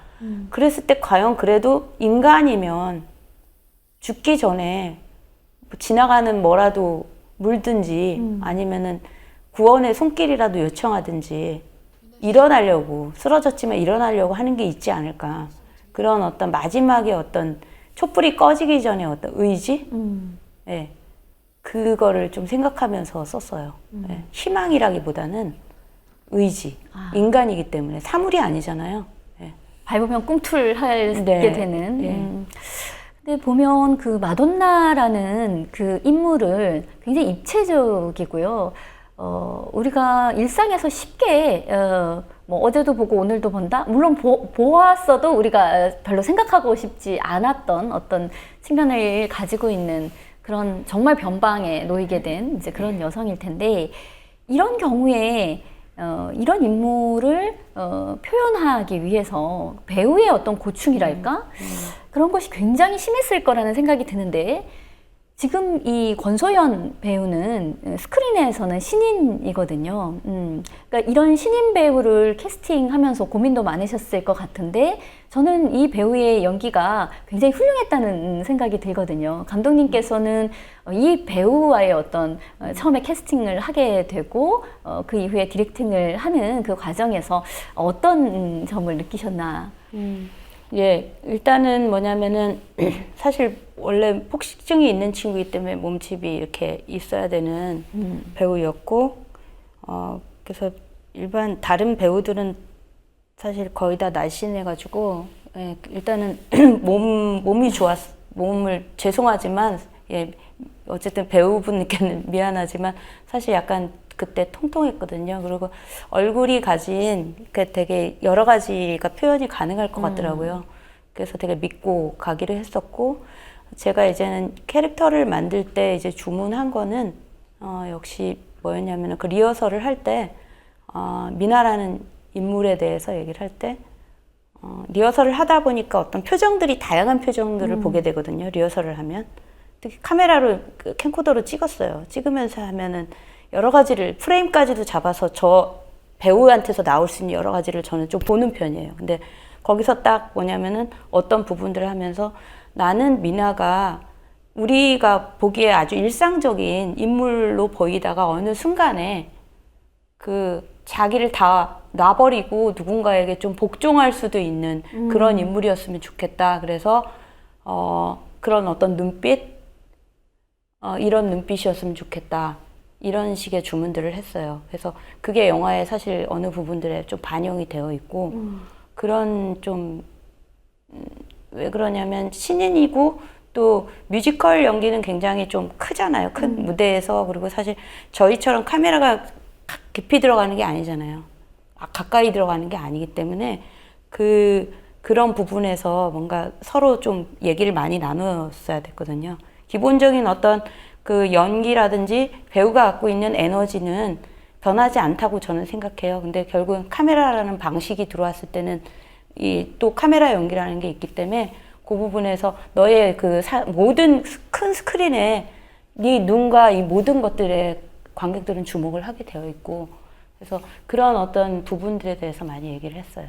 그랬을 때 과연 그래도 인간이면 죽기 전에 지나가는 뭐라도 물든지 아니면은 구원의 손길이라도 요청하든지 쓰러졌지만 일어나려고 하는 게 있지 않을까. 그런 어떤 마지막에 어떤 촛불이 꺼지기 전에 어떤 의지? 예. 그거를 좀 생각하면서 썼어요. 예. 희망이라기보다는 의지. 인간이기 때문에 사물이 아니잖아요. 예. 밟으면 꿈틀하게 네. 되는. 네. 근데 보면 그 마돈나라는 그 인물을 굉장히 입체적이고요. 우리가 일상에서 쉽게 뭐 어제도 보고 오늘도 본다? 물론 보았어도 우리가 별로 생각하고 싶지 않았던 어떤 측면을 가지고 있는 그런 정말 변방에 놓이게 된 이제 그런 여성일 텐데 이런 경우에 이런 인물을 표현하기 위해서 배우의 어떤 고충이랄까? 그런 것이 굉장히 심했을 거라는 생각이 드는데 지금 이 권소연 배우는 스크린에서는 신인이거든요. 그러니까 이런 신인 배우를 캐스팅하면서 고민도 많으셨을 것 같은데 저는 이 배우의 연기가 굉장히 훌륭했다는 생각이 들거든요. 감독님께서는 이 배우와의 어떤 처음에 캐스팅을 하게 되고 그 이후에 디렉팅을 하는 그 과정에서 어떤 점을 느끼셨나? 예, 일단은 뭐냐면은 사실 원래 폭식증이 있는 친구이기 때문에 몸집이 이렇게 있어야 되는 배우였고, 그래서 일반 다른 배우들은 사실 거의 다 날씬해가지고, 예, 일단은 몸이 몸을 죄송하지만, 예, 어쨌든 배우분께는 미안하지만 사실 약간 그때 통통했거든요. 그리고 얼굴이 가진 그 되게 여러 가지가 표현이 가능할 것 같더라고요. 그래서 되게 믿고 가기로 했었고, 제가 이제는 캐릭터를 만들 때 이제 주문한 거는 역시 뭐였냐면 그 리허설을 할 때 미나라는 인물에 대해서 얘기를 할 때 리허설을 하다 보니까 어떤 표정들이 다양한 표정들을 보게 되거든요. 리허설을 하면 특히 카메라로 캠코더로 찍었어요. 찍으면서 하면은 여러 가지를 프레임까지도 잡아서 저 배우한테서 나올 수 있는 여러 가지를 저는 좀 보는 편이에요. 근데 거기서 딱 뭐냐면은 어떤 부분들을 하면서 나는 미나가 우리가 보기에 아주 일상적인 인물로 보이다가 어느 순간에 그 자기를 다 놔버리고 누군가에게 좀 복종할 수도 있는 그런 인물이었으면 좋겠다. 그래서 그런 어떤 눈빛, 이런 눈빛이었으면 좋겠다. 이런 식의 주문들을 했어요. 그래서 그게 영화에 사실 어느 부분들에 좀 반영이 되어 있고 그런 좀 왜 그러냐면 신인이고 또 뮤지컬 연기는 굉장히 좀 크잖아요. 큰 무대에서. 그리고 사실 저희처럼 카메라가 깊이 들어가는 게 아니잖아요. 가까이 들어가는 게 아니기 때문에 그런 부분에서 뭔가 서로 좀 얘기를 많이 나눴어야 됐거든요. 기본적인 어떤 그 연기라든지 배우가 갖고 있는 에너지는 변하지 않다고 저는 생각해요. 근데 결국은 카메라라는 방식이 들어왔을 때는 또 카메라 연기라는 게 있기 때문에 그 부분에서 너의 모든 큰 스크린에 네 눈과 이 모든 것들에 관객들은 주목을 하게 되어 있고 그래서 그런 어떤 부분들에 대해서 많이 얘기를 했어요.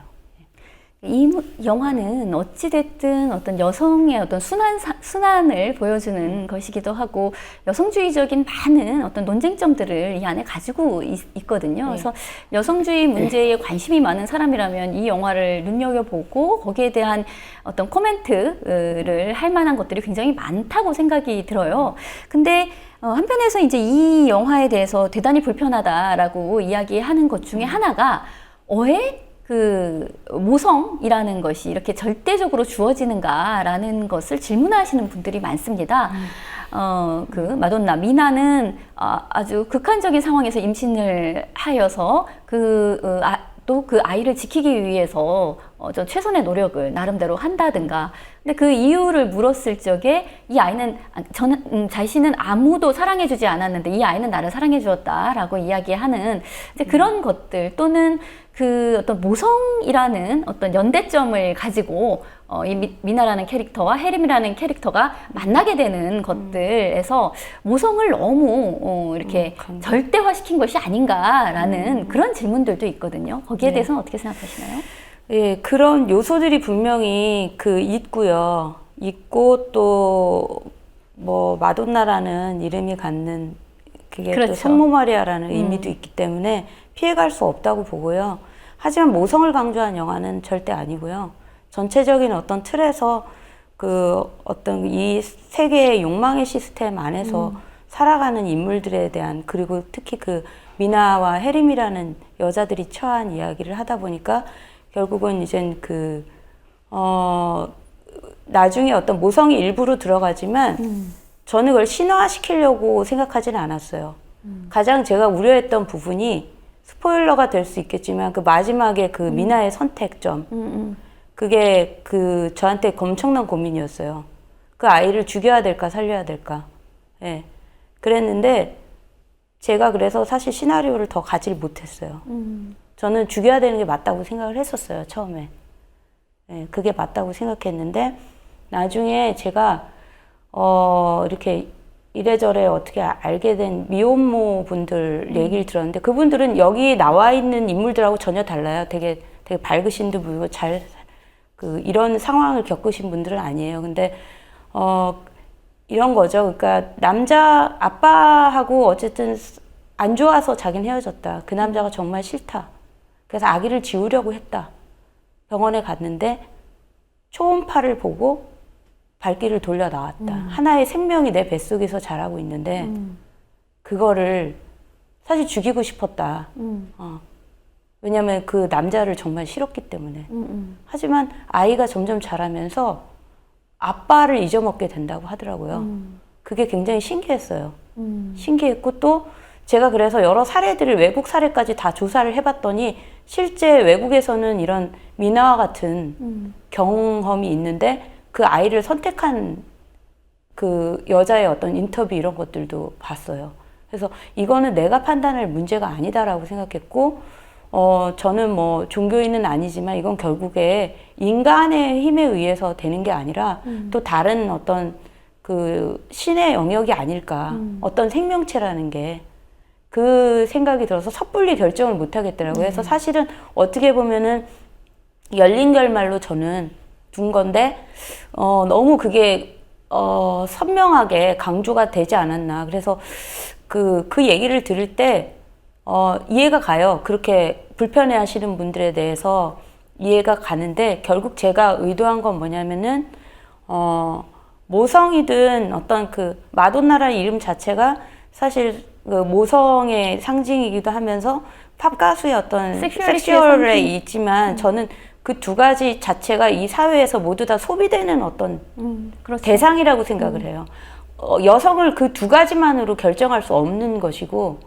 이 영화는 어찌됐든 어떤 여성의 어떤 순환을 보여주는 것이기도 하고 여성주의적인 많은 어떤 논쟁점들을 이 안에 가지고 있거든요. 그래서 여성주의 문제에 관심이 많은 사람이라면 이 영화를 눈여겨보고 거기에 대한 어떤 코멘트를 할 만한 것들이 굉장히 많다고 생각이 들어요. 근데 한편에서 이제 이 영화에 대해서 대단히 불편하다라고 이야기하는 것 중에 하나가 그 모성이라는 것이 이렇게 절대적으로 주어지는가라는 것을 질문하시는 분들이 많습니다. 그 마돈나 미나는 아주 극한적인 상황에서 임신을 하여서 또 그 아이를 지키기 위해서 좀 최선의 노력을 나름대로 한다든가. 근데 그 이유를 물었을 적에 이 아이는 자신은 아무도 사랑해주지 않았는데 이 아이는 나를 사랑해주었다라고 이야기하는 이제 그런 것들 또는 그 어떤 모성이라는 어떤 연대점을 가지고 이 미나라는 캐릭터와 해림이라는 캐릭터가 만나게 되는 것들에서 모성을 너무 이렇게 절대화시킨 것이 아닌가라는 그런 질문들도 있거든요. 거기에 대해서는 어떻게 생각하시나요? 예, 그런 요소들이 분명히 있고요. 있고 또 뭐 마돈나라는 이름이 갖는 그게 그렇죠. 또 성모 마리아라는 의미도 있기 때문에 피해갈 수 없다고 보고요. 하지만 모성을 강조한 영화는 절대 아니고요. 전체적인 어떤 틀에서 어떤 이 세계의 욕망의 시스템 안에서 살아가는 인물들에 대한 그리고 특히 그 미나와 해림이라는 여자들이 처한 이야기를 하다 보니까 결국은 이젠 나중에 어떤 모성이 일부로 들어가지만 저는 그걸 신화시키려고 생각하지는 않았어요. 가장 제가 우려했던 부분이 스포일러가 될 수 있겠지만 그 마지막에 그 미나의 선택점 그게 저한테 엄청난 고민이었어요. 그 아이를 죽여야 될까 살려야 될까. 예. 그랬는데 제가 그래서 사실 시나리오를 더 가지를 못했어요. 저는 죽여야 되는 게 맞다고 생각을 했었어요, 처음에. 예, 그게 맞다고 생각했는데 나중에 제가 이렇게 이래저래 어떻게 알게 된 미혼모 분들 얘기를 들었는데 그분들은 여기 나와 있는 인물들하고 전혀 달라요. 되게 밝으신 듯 보이고 이런 상황을 겪으신 분들은 아니에요. 근데 이런 거죠. 그러니까 남자 아빠하고 어쨌든 안 좋아서 자기는 헤어졌다. 그 남자가 정말 싫다. 그래서 아기를 지우려고 했다. 병원에 갔는데 초음파를 보고 발길을 돌려 나왔다. 하나의 생명이 내 뱃속에서 자라고 있는데 그거를 사실 죽이고 싶었다. 왜냐하면 그 남자를 정말 싫었기 때문에. 하지만 아이가 점점 자라면서 아빠를 잊어먹게 된다고 하더라고요. 그게 굉장히 신기했어요. 신기했고 또 제가 그래서 여러 사례들을 외국 사례까지 다 조사를 해봤더니 실제 외국에서는 이런 미나와 같은 경험이 있는데 그 아이를 선택한 그 여자의 어떤 인터뷰 이런 것들도 봤어요. 그래서 이거는 내가 판단할 문제가 아니다라고 생각했고 저는 뭐 종교인은 아니지만 이건 결국에 인간의 힘에 의해서 되는 게 아니라 또 다른 어떤 그 신의 영역이 아닐까. 어떤 생명체라는 게 그 생각이 들어서 섣불리 결정을 못 하겠더라고요. 그래서 사실은 어떻게 보면은 열린 결말로 저는 둔 건데 너무 그게 선명하게 강조가 되지 않았나. 그래서 그 얘기를 들을 때 이해가 가요. 그렇게 불편해 하시는 분들에 대해서 이해가 가는데 결국 제가 의도한 건 뭐냐면은 모성이든 어떤 그 마돈나라는 이름 자체가 사실 그 모성의 상징이기도 하면서 팝 가수의 어떤 섹슈얼에 있지만 저는 그 두 가지 자체가 이 사회에서 모두 다 소비되는 어떤 그렇죠. 대상이라고 생각을 해요. 여성을 그 두 가지만으로 결정할 수 없는 것이고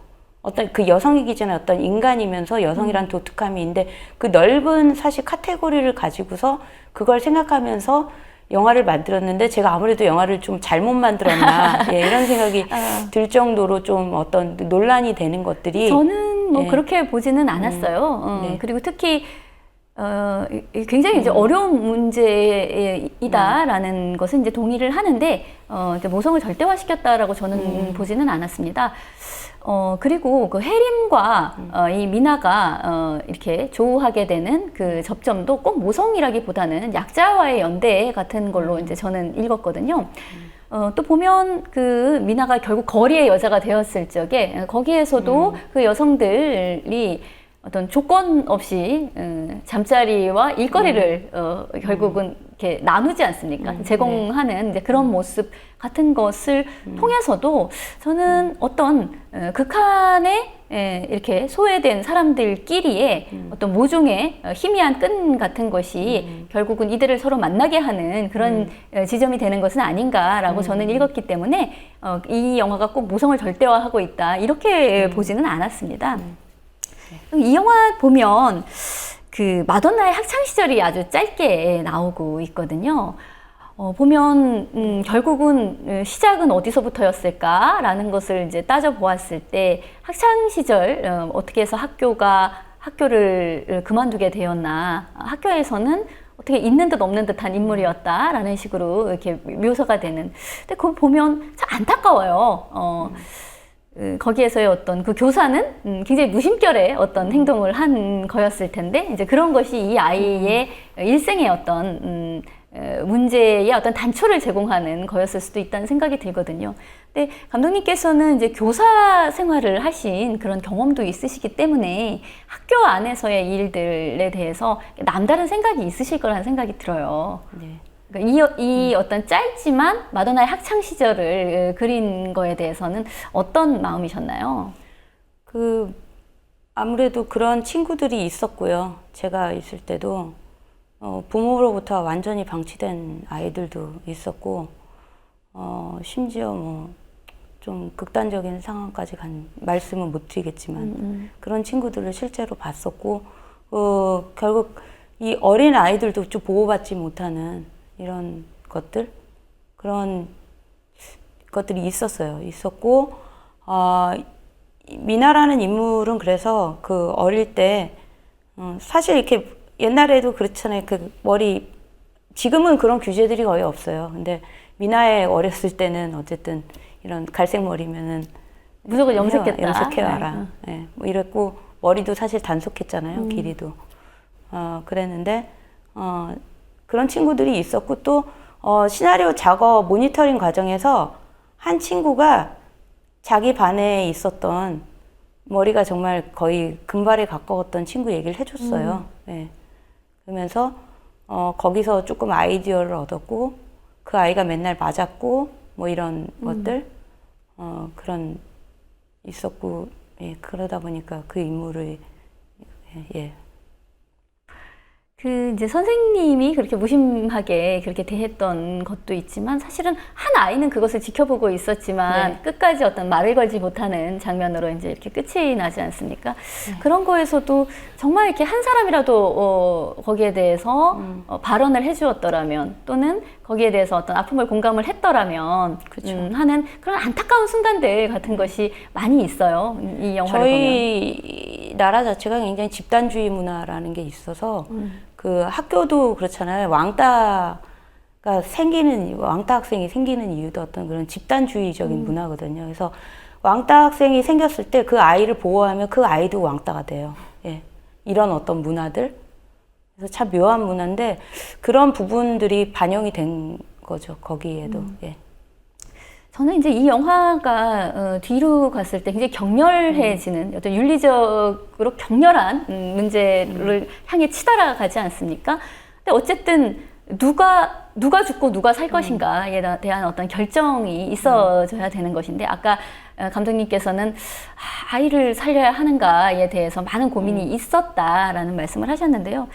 어떤 그 여성이기 전에 어떤 인간이면서 여성이란 독특함이 있는데 그 넓은 사실 카테고리를 가지고서 그걸 생각하면서 영화를 만들었는데 제가 아무래도 영화를 좀 잘못 만들었나 예, 이런 생각이 들 정도로 좀 어떤 논란이 되는 것들이 저는 뭐 네. 그렇게 보지는 않았어요. 네. 그리고 특히 굉장히 이제 어려운 문제이다라는 것은 이제 동의를 하는데 이제 모성을 절대화시켰다라고 저는 보지는 않았습니다. 그리고 그 해림과 이 미나가 이렇게 조우하게 되는 그 접점도 꼭 모성이라기보다는 약자와의 연대 같은 걸로 이제 저는 읽었거든요. 또 보면 그 미나가 결국 거리의 여자가 되었을 적에 거기에서도 그 여성들이 어떤 조건 없이 잠자리와 일거리를 결국은 이렇게 나누지 않습니까? 제공하는 이제 그런 모습 같은 것을 통해서도 저는 어떤 극한에 이렇게 소외된 사람들끼리의 어떤 모종의 희미한 끈 같은 것이 결국은 이들을 서로 만나게 하는 그런 지점이 되는 것은 아닌가라고 저는 읽었기 때문에 이 영화가 꼭 모성을 절대화하고 있다 이렇게 보지는 않았습니다. 이 영화 보면 그 마돈나의 학창 시절이 아주 짧게 나오고 있거든요. 보면 결국은 시작은 어디서부터였을까라는 것을 이제 따져 보았을 때 학창 시절 어떻게 해서 학교를 그만두게 되었나, 학교에서는 어떻게 있는 듯 없는 듯한 인물이었다라는 식으로 이렇게 묘사가 되는. 근데 그거 보면 참 안타까워요. 거기에서의 어떤 그 교사는 굉장히 무심결에 어떤 행동을 한 거였을 텐데 이제 그런 것이 이 아이의 일생의 어떤 문제의 어떤 단초를 제공하는 거였을 수도 있다는 생각이 들거든요. 근데 감독님께서는 이제 교사 생활을 하신 그런 경험도 있으시기 때문에 학교 안에서의 일들에 대해서 남다른 생각이 있으실 거라는 생각이 들어요. 네. 그러니까 이 어떤 짧지만 마돈나의 학창 시절을 그린 거에 대해서는 어떤 마음이셨나요? 아무래도 그런 친구들이 있었고요. 제가 있을 때도 부모로부터 완전히 방치된 아이들도 있었고 심지어 뭐 좀 극단적인 상황까지 간 말씀은 못 드리겠지만 그런 친구들을 실제로 봤었고 결국 이 어린 아이들도 좀 보호받지 못하는 이런 것들 그런 것들이 있었고 미나라는 인물은 그래서 그 어릴 때 사실 이렇게 옛날에도 그렇잖아요. 그 머리 지금은 그런 규제들이 거의 없어요. 근데 미나의 어렸을 때는 어쨌든 이런 갈색 머리면은 무조건 염색했다. 염색해와라. 예, 뭐 이랬고 머리도 사실 단속했잖아요. 길이도. 그랬는데 그런 친구들이 있었고 또 시나리오 작업 모니터링 과정에서 한 친구가 자기 반에 있었던 머리가 정말 거의 금발에 가까웠던 친구 얘기를 해줬어요. 예. 그러면서 거기서 조금 아이디어를 얻었고 그 아이가 맨날 맞았고 뭐 이런 것들 그런 있었고 예, 그러다 보니까 그 인물을 예. 그 이제 선생님이 그렇게 무심하게 그렇게 대했던 것도 있지만 사실은 한 아이는 그것을 지켜보고 있었지만 네. 끝까지 어떤 말을 걸지 못하는 장면으로 이제 이렇게 끝이 나지 않습니까? 그런 거에서도 정말 이렇게 한 사람이라도 거기에 대해서 발언을 해주었더라면 또는 거기에 대해서 어떤 아픔을 공감을 했더라면 하는 그런 안타까운 순간들 같은 것이 많이 있어요. 이 영화를 저희 나라 자체가 굉장히 집단주의 문화라는 게 있어서 그 학교도 그렇잖아요. 왕따 학생이 생기는 이유도 어떤 그런 집단주의적인 문화거든요. 그래서 왕따 학생이 생겼을 때 그 아이를 보호하면 그 아이도 왕따가 돼요. 예. 이런 어떤 문화들. 그래서 참 묘한 문화인데 그런 부분들이 반영이 된 거죠. 거기에도. 예. 저는 이제 이 영화가 뒤로 갔을 때 굉장히 격렬해지는 어떤 윤리적으로 격렬한 문제를 향해 치달아가지 않습니까? 근데 어쨌든 누가 죽고 누가 살 것인가에 대한 어떤 결정이 있어져야 되는 것인데 아까 감독님께서는 아이를 살려야 하는가에 대해서 많은 고민이 있었다라는 말씀을 하셨는데요.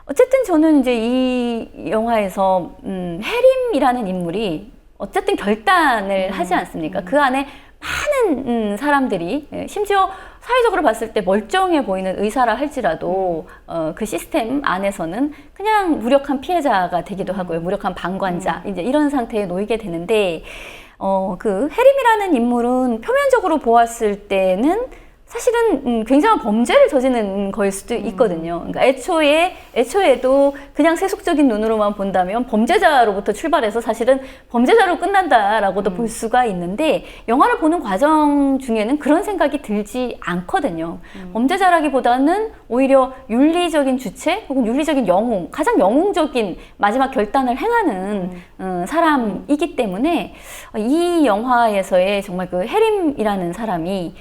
어쨌든 저는 이제 이 영화에서 해림이라는 인물이 어쨌든 결단을 하지 않습니까? 그 안에 많은 사람들이 심지어 사회적으로 봤을 때 멀쩡해 보이는 의사라 할지라도 그 시스템 안에서는 그냥 무력한 피해자가 되기도 하고요. 무력한 방관자 이제 이런 상태에 놓이게 되는데 그 해림이라는 인물은 표면적으로 보았을 때는 사실은 굉장한 범죄를 저지른 거일 수도 있거든요. 그러니까 애초에도 그냥 세속적인 눈으로만 본다면 범죄자로부터 출발해서 사실은 범죄자로 끝난다라고도 볼 수가 있는데 영화를 보는 과정 중에는 그런 생각이 들지 않거든요. 범죄자라기보다는 오히려 윤리적인 주체 혹은 윤리적인 영웅, 가장 영웅적인 마지막 결단을 행하는 사람이기 때문에 이 영화에서의 정말 그 해림이라는 사람이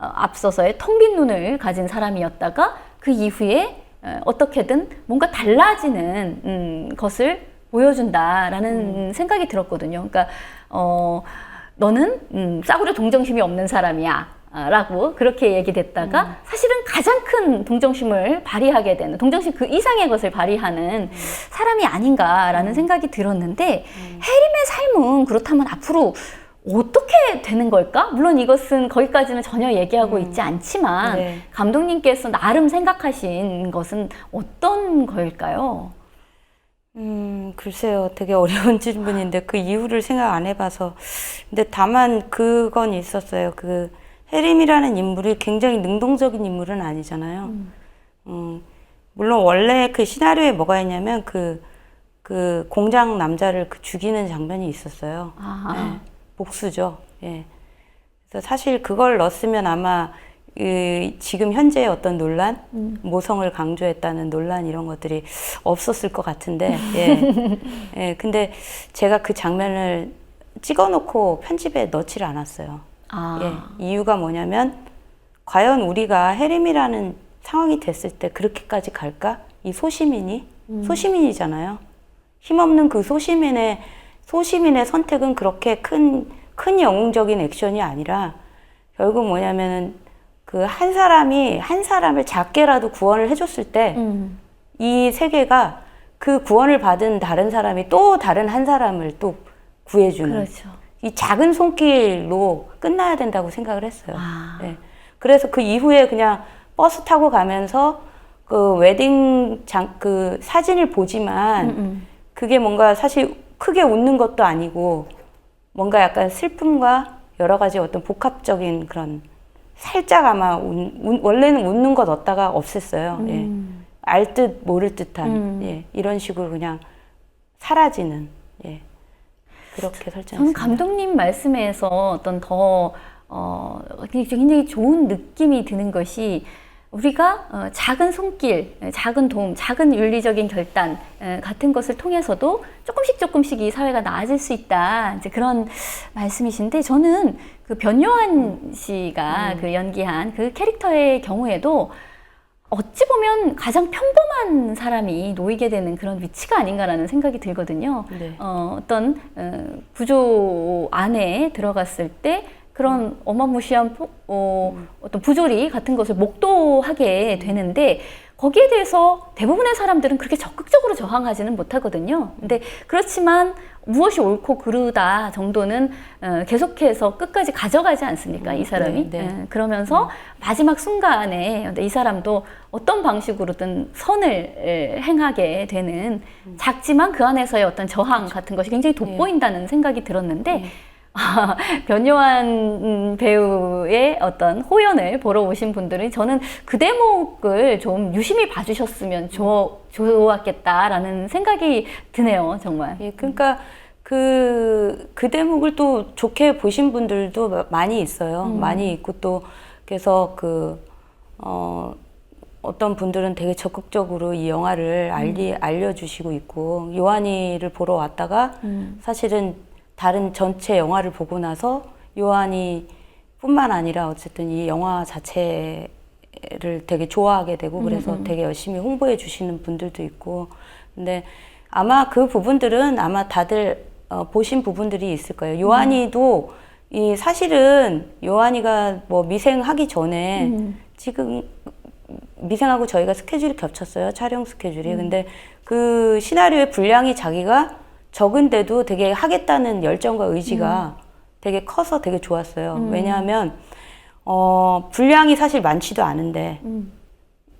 앞서서의 텅 빈 눈을 가진 사람이었다가 그 이후에 어떻게든 뭔가 달라지는 것을 보여준다라는 생각이 들었거든요. 그러니까 너는 싸구려 동정심이 없는 사람이야 라고 그렇게 얘기됐다가 사실은 가장 큰 동정심을 발휘하게 되는 동정심 그 이상의 것을 발휘하는 사람이 아닌가라는 생각이 들었는데 해림의 삶은 그렇다면 앞으로 어떻게 되는 걸까? 물론 이것은 거기까지는 전혀 얘기하고 있지 않지만 네. 감독님께서 나름 생각하신 것은 어떤 걸까요? 글쎄요. 되게 어려운 질문인데 그 이유를 생각 안 해봐서. 근데 다만 그건 있었어요. 그 해림이라는 인물이 굉장히 능동적인 인물은 아니잖아요. 물론 원래 그 시나리오에 뭐가 있냐면 그 공장 남자를 죽이는 장면이 있었어요. 네. 복수죠. 예. 그래서 사실 그걸 넣었으면 아마 지금 현재의 어떤 논란, 모성을 강조했다는 논란 이런 것들이 없었을 것 같은데, 예. 예. 근데 제가 그 장면을 찍어놓고 편집에 넣지를 않았어요. 예. 이유가 뭐냐면 과연 우리가 해림이라는 상황이 됐을 때 그렇게까지 갈까? 이 소시민이잖아요. 힘없는 그 소시민의 선택은 그렇게 큰 영웅적인 액션이 아니라 결국 뭐냐면은 그 한 사람을 작게라도 구원을 해줬을 때 이 세계가 그 구원을 받은 다른 사람이 또 다른 한 사람을 또 구해주는 그렇죠. 이 작은 손길로 끝나야 된다고 생각을 했어요. 네. 그래서 그 이후에 그냥 버스 타고 가면서 그 웨딩 그 사진을 보지만 그게 뭔가 사실 크게 웃는 것도 아니고 뭔가 약간 슬픔과 여러 가지 어떤 복합적인 그런 살짝 아마 원래는 웃는 것 넣었다가 없앴어요. 예. 알 듯 모를 듯한 예. 이런 식으로 그냥 사라지는. 예. 그렇게 설정했습니다. 저는 감독님 말씀에서 어떤 더 굉장히 좋은 느낌이 드는 것이 우리가 작은 손길, 작은 도움, 작은 윤리적인 결단 같은 것을 통해서도 조금씩 이 사회가 나아질 수 있다. 이제 그런 말씀이신데 저는 그 변요한 씨가 그 연기한 그 캐릭터의 경우에도 어찌 보면 가장 평범한 사람이 놓이게 되는 그런 위치가 아닌가라는 생각이 들거든요. 네. 어떤 구조 안에 들어갔을 때 그런 어마무시한 어떤 부조리 같은 것을 목도하게 되는데 거기에 대해서 대부분의 사람들은 그렇게 적극적으로 저항하지는 못하거든요. 근데 그렇지만 무엇이 옳고 그르다 정도는 계속해서 끝까지 가져가지 않습니까? 이 사람이. 네. 그러면서 마지막 순간에 이 사람도 어떤 방식으로든 선을 행하게 되는 작지만 그 안에서의 어떤 저항 같은 것이 굉장히 돋보인다는 생각이 들었는데 변요한 배우의 어떤 호연을 보러 오신 분들은 저는 그 대목을 좀 유심히 봐주셨으면 좋았겠다라는 생각이 드네요, 정말. 예, 그러니까 그 대목을 또 좋게 보신 분들도 많이 있어요. 많이 있고 또 그래서 어떤 분들은 되게 적극적으로 이 영화를 알려주시고 있고 요한이를 보러 왔다가 사실은 다른 전체 영화를 보고 나서 요한이 뿐만 아니라 어쨌든 이 영화 자체를 되게 좋아하게 되고 그래서 되게 열심히 홍보해 주시는 분들도 있고 근데 아마 그 부분들은 아마 다들 보신 부분들이 있을 거예요. 요한이도 이 사실은 요한이가 뭐 미생하기 전에 지금 미생하고 저희가 스케줄이 겹쳤어요. 촬영 스케줄이. 근데 그 시나리오의 분량이 자기가 적은데도 되게 하겠다는 열정과 의지가 되게 커서 되게 좋았어요. 왜냐하면 분량이 사실 많지도 않은데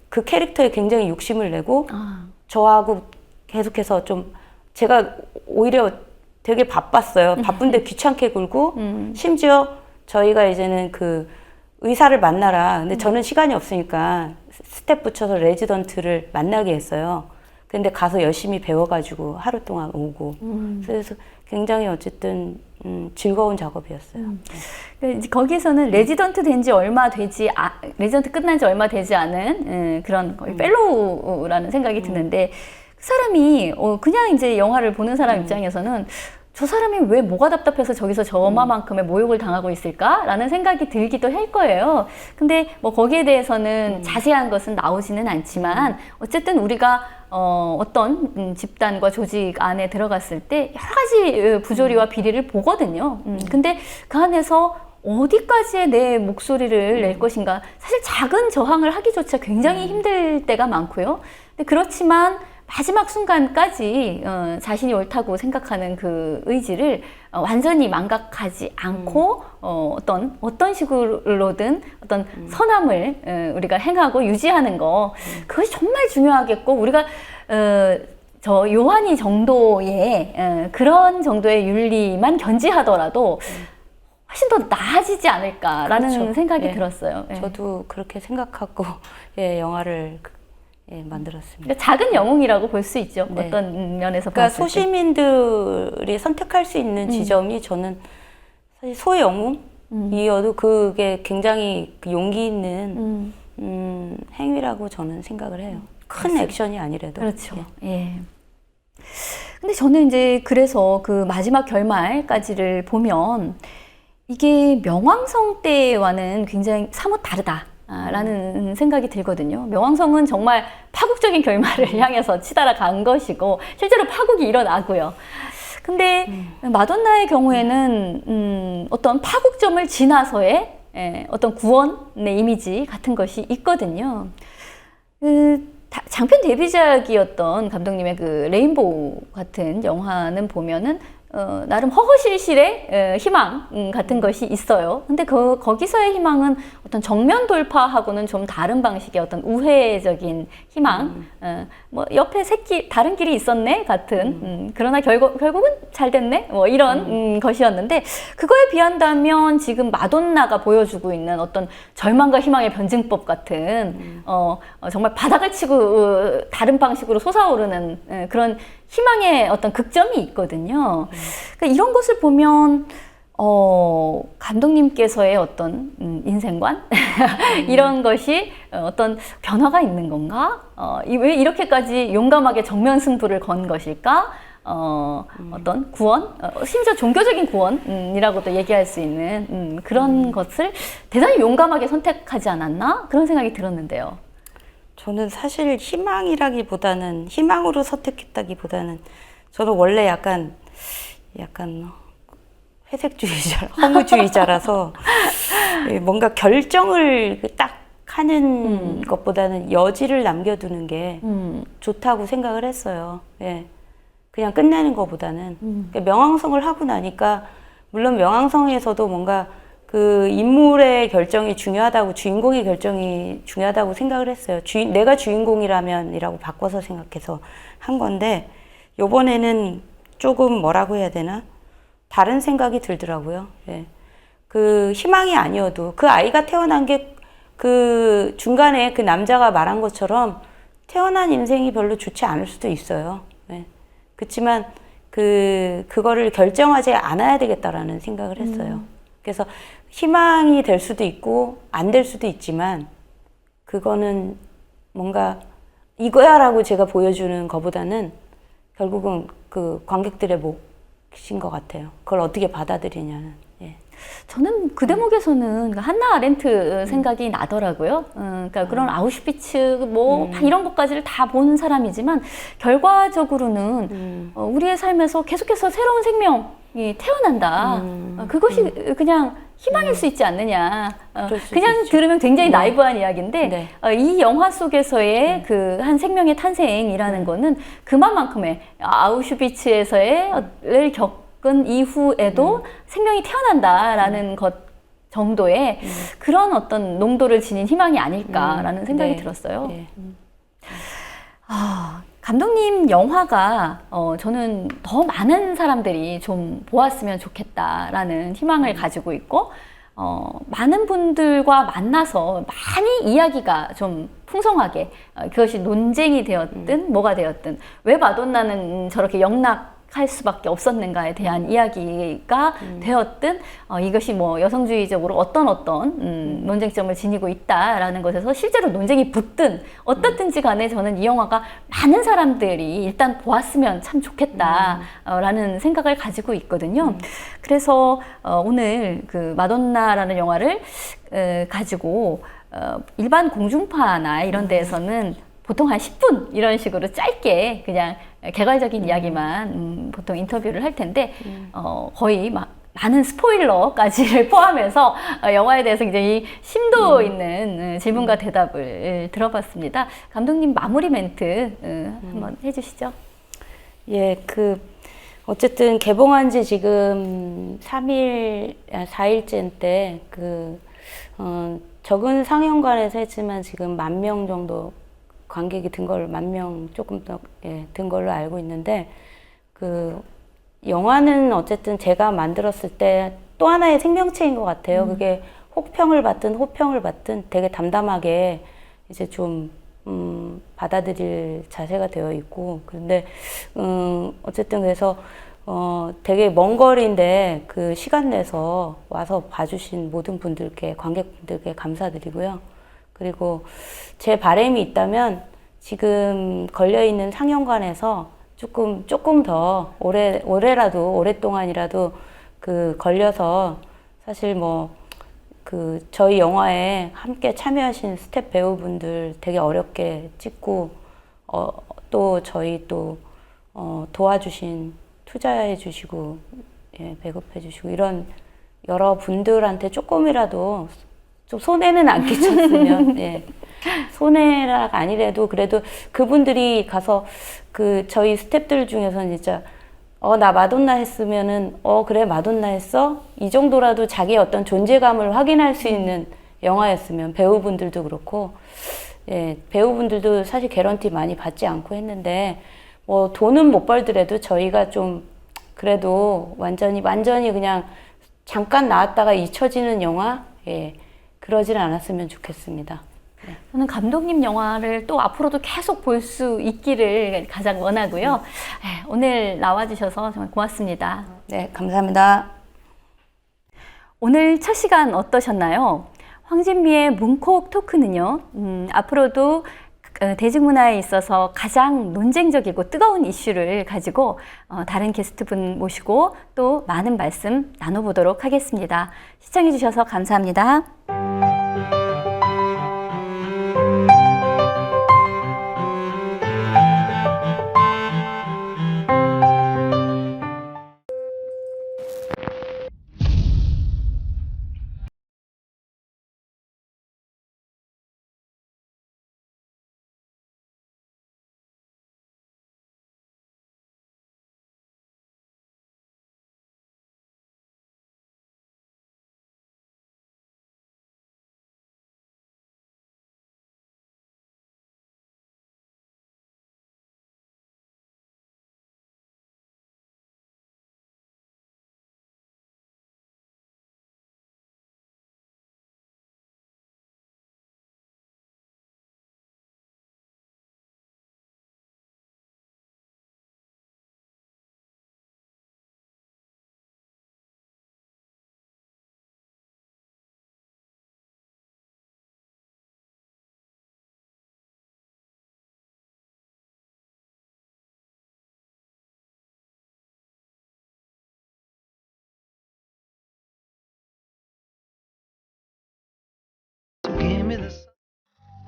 그 캐릭터에 굉장히 욕심을 내고 저하고 계속해서 좀 제가 오히려 되게 바빴어요. 바쁜데 귀찮게 굴고 심지어 저희가 이제는 그 의사를 만나라. 근데 저는 시간이 없으니까 스텝 붙여서 레지던트를 만나게 했어요. 근데 가서 열심히 배워가지고 하루 동안 오고 그래서 굉장히 어쨌든 즐거운 작업이었어요. 거기서는 레지던트 된 지 얼마 되지 레지던트 끝난 지 얼마 되지 않은 그런 거의 펠로우라는 생각이 드는데 그 사람이 그냥 이제 영화를 보는 사람 입장에서는 저 사람이 왜 뭐가 답답해서 저기서 저마만큼의 모욕을 당하고 있을까라는 생각이 들기도 할 거예요. 근데 뭐 거기에 대해서는 자세한 것은 나오지는 않지만 어쨌든 우리가 어떤 집단과 조직 안에 들어갔을 때 여러 가지 부조리와 비리를 보거든요. 근데 그 안에서 어디까지의 내 목소리를 낼 것인가 사실 작은 저항을 하기조차 굉장히 힘들 때가 많고요. 근데 그렇지만 마지막 순간까지 자신이 옳다고 생각하는 그 의지를 완전히 망각하지 않고 어떤 식으로든 어떤 선함을 우리가 행하고 유지하는 거 그것이 정말 중요하겠고 우리가 저 요한이 정도의 그런 정도의 윤리만 견지하더라도 훨씬 더 나아지지 않을까라는 그렇죠. 생각이 예. 들었어요. 예. 저도 그렇게 생각하고 영화를 만들었습니다. 그러니까 작은 영웅이라고 볼 수 있죠. 네. 어떤 면에서 그러니까 봤을 때. 소시민들이 선택할 수 있는 지점이 저는 사실 소영웅이어도 그게 굉장히 용기 있는 행위라고 저는 생각을 해요. 큰 액션이 아니라도. 그렇죠. 예. 근데 저는 이제 그래서 그 마지막 결말까지를 보면 이게 명왕성 때와는 굉장히 사뭇 다르다. 라는 생각이 들거든요. 명왕성은 정말 파국적인 결말을 향해서 치달아 간 것이고 실제로 파국이 일어나고요. 근데 마돈나의 경우에는 어떤 파국점을 지나서의 어떤 구원의 이미지 같은 것이 있거든요. 장편 데뷔작이었던 감독님의 그 레인보우 같은 영화는 보면은 나름 허허실실의 희망 같은 것이 있어요. 근데 거기서의 희망은 어떤 정면 돌파하고는 좀 다른 방식의 어떤 우회적인 희망, 뭐 옆에 다른 길이 있었네 같은, 그러나 결국은 잘 됐네 뭐 이런 것이었는데 그거에 비한다면 지금 마돈나가 보여주고 있는 어떤 절망과 희망의 변증법 같은 정말 바닥을 치고 다른 방식으로 솟아오르는 그런 희망의 어떤 극점이 있거든요. 그러니까 이런 것을 보면 감독님께서의 어떤 인생관 이런 것이 어떤 변화가 있는 건가? 왜 이렇게까지 용감하게 정면 승부를 건 것일까? 어떤 구원, 심지어 종교적인 구원이라고도 얘기할 수 있는 그런 것을 대단히 용감하게 선택하지 않았나? 그런 생각이 들었는데요. 저는 사실 희망이라기보다는 희망으로 선택했다기보다는 저는 원래 약간 회색주의자, 허무주의자라서 뭔가 결정을 딱 하는 것보다는 여지를 남겨두는 게 좋다고 생각을 했어요. 예. 그냥 끝내는 것보다는. 그러니까 명왕성을 하고 나니까 물론 명왕성에서도 뭔가 그 인물의 결정이 중요하다고, 주인공의 결정이 중요하다고 생각을 했어요. 내가 주인공이라면이라고 바꿔서 생각해서 한 건데 요번에는 조금 뭐라고 해야 되나? 다른 생각이 들더라고요. 예. 그 희망이 아니어도 그 아이가 태어난 게 그 중간에 그 남자가 말한 것처럼 태어난 인생이 별로 좋지 않을 수도 있어요. 예. 그렇지만 그거를 결정하지 않아야 되겠다라는 생각을 했어요. 그래서 희망이 될 수도 있고 안 될 수도 있지만 그거는 뭔가 이거야라고 제가 보여주는 것보다는 결국은 그 관객들의 몫인 것 같아요. 그걸 어떻게 받아들이냐는. 예. 저는 그 대목에서는 한나 아렌트 생각이 나더라고요. 그러니까 그런 아우슈비츠 다 이런 것까지를 다 본 사람이지만 결과적으로는 우리의 삶에서 계속해서 새로운 생명이 태어난다. 그것이 그냥 희망일 수 있지 않느냐. 그냥 들으면 굉장히 나이브한 이야기인데 이 영화 속에서의 그 한 생명의 탄생이라는 거는 그만큼의 아우슈비츠에서의 겪은 이후에도 생명이 태어난다라는 것 정도의 그런 어떤 농도를 지닌 희망이 아닐까라는 생각이 들었어요. 감독님 영화가 저는 더 많은 사람들이 좀 보았으면 좋겠다라는 희망을 가지고 있고 많은 분들과 만나서 많이 이야기가 좀 풍성하게 그것이 논쟁이 되었든 뭐가 되었든 왜 마돈나는 저렇게 영락할 수밖에 없었는가에 대한 이야기가 되었든 이것이 뭐 여성주의적으로 어떤 논쟁점을 지니고 있다라는 것에서 실제로 논쟁이 붙든 어떻든지 간에 저는 이 영화가 많은 사람들이 일단 보았으면 참 좋겠다라는 생각을 가지고 있거든요. 그래서 오늘 그 마돈나라는 영화를 가지고 일반 공중파나 이런 데에서는 보통 한 10분 이런 식으로 짧게 그냥 개괄적인 이야기만 보통 인터뷰를 할 텐데 거의 많은 스포일러까지를 포함해서 영화에 대해서 굉장히 심도 있는 질문과 대답을 들어봤습니다. 감독님 마무리 멘트 한번 해주시죠. 예, 어쨌든 개봉한 지 지금 4일째인데 적은 상영관에서 했지만 지금 10,000명 정도 관객이 든 걸로 10,000명 조금 더 든 걸로 알고 있는데 영화는 어쨌든 제가 만들었을 때 또 하나의 생명체인 것 같아요. 그게 혹평을 받든 호평을 받든 되게 담담하게 이제 좀 받아들일 자세가 되어 있고 그런데 어쨌든 그래서 되게 먼 거리인데 그 시간 내서 와서 봐주신 모든 분들께 관객분들께 감사드리고요. 그리고 제 바람이 있다면 지금 걸려있는 상영관에서 조금 더 오랫동안이라도 걸려서 사실 저희 영화에 함께 참여하신 스텝 배우분들 되게 어렵게 찍고 또 저희 도와주신 투자해 주시고 배급해 주시고 이런 여러 분들한테 조금이라도 좀 손해는 안 끼쳤으면 손해가 아니래도 그래도 그분들이 가서 저희 스태프들 중에서는 진짜 나 마돈나 했으면은 그래 마돈나 했어? 이 정도라도 자기의 어떤 존재감을 확인할 수 있는 영화였으면 배우분들도 그렇고 배우분들도 사실 개런티 많이 받지 않고 했는데 돈은 못 벌더라도 저희가 좀 그래도 완전히 그냥 잠깐 나왔다가 잊혀지는 영화 그러지는 않았으면 좋겠습니다. 저는 감독님 영화를 또 앞으로도 계속 볼 수 있기를 가장 원하고요. 오늘 나와주셔서 정말 고맙습니다. 네, 감사합니다. 오늘 첫 시간 어떠셨나요? 황진미의 문콕 토크는요, 앞으로도 대중문화에 있어서 가장 논쟁적이고 뜨거운 이슈를 가지고 다른 게스트분 모시고 또 많은 말씀 나눠보도록 하겠습니다. 시청해주셔서 감사합니다.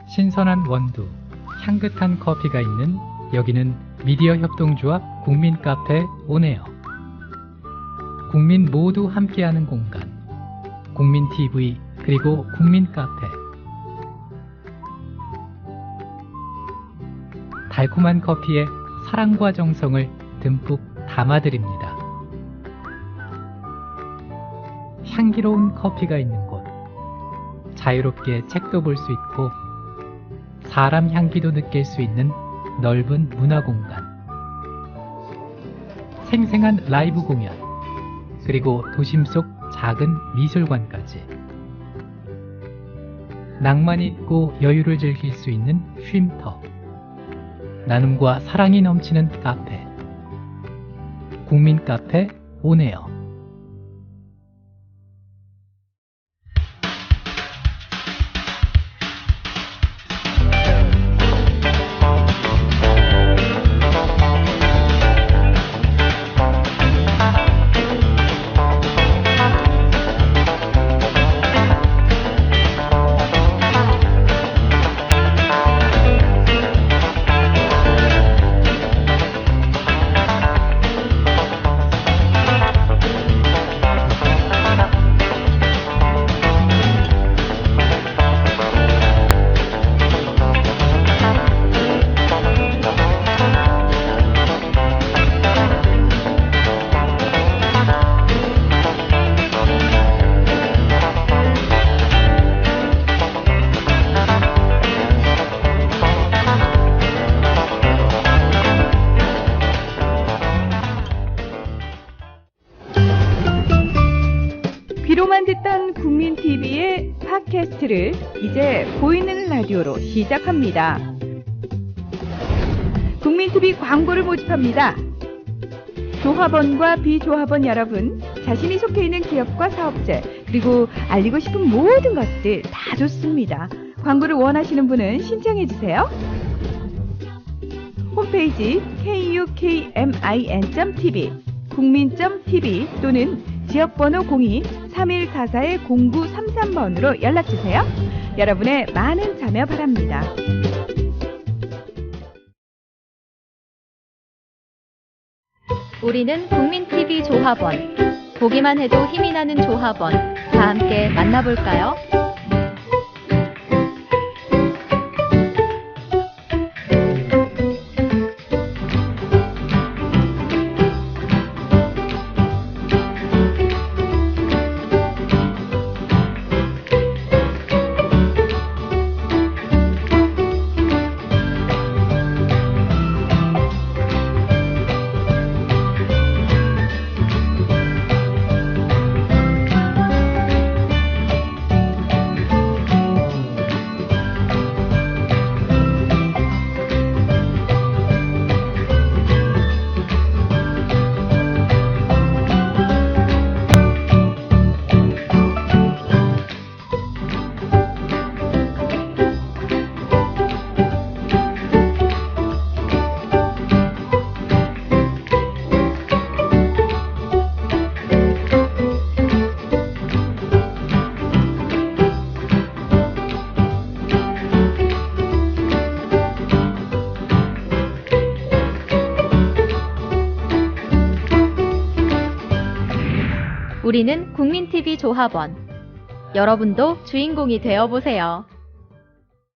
신선한 원두, 향긋한 커피가 있는 여기는 미디어 협동조합 국민카페 오네어. 국민 모두 함께하는 공간, 국민TV 그리고 국민카페. 달콤한 커피에 사랑과 정성을 듬뿍 담아드립니다. 향기로운 커피가 있는 곳, 자유롭게 책도 볼 수 있고 사람 향기도 느낄 수 있는 넓은 문화공간, 생생한 라이브 공연, 그리고 도심 속 작은 미술관까지 낭만 있고 여유를 즐길 수 있는 쉼터, 나눔과 사랑이 넘치는 카페, 국민카페 오네어. 귀로만 듣던 국민TV의 팟캐스트를 이제 보이는 라디오로 시작합니다. 국민TV 광고를 모집합니다. 조합원과 비조합원 여러분, 자신이 속해 있는 기업과 사업체, 그리고 알리고 싶은 모든 것들 다 좋습니다. 광고를 원하시는 분은 신청해주세요. 홈페이지 kukmin.tv, 국민.tv 또는 지역번호 02-3144-0933번으로 연락주세요. 여러분의 많은 참여 바랍니다. 우리는 국민TV 조합원. 보기만 해도 힘이 나는 조합원. 다 함께 만나볼까요? 우리는 국민TV 조합원. 여러분도 주인공이 되어보세요.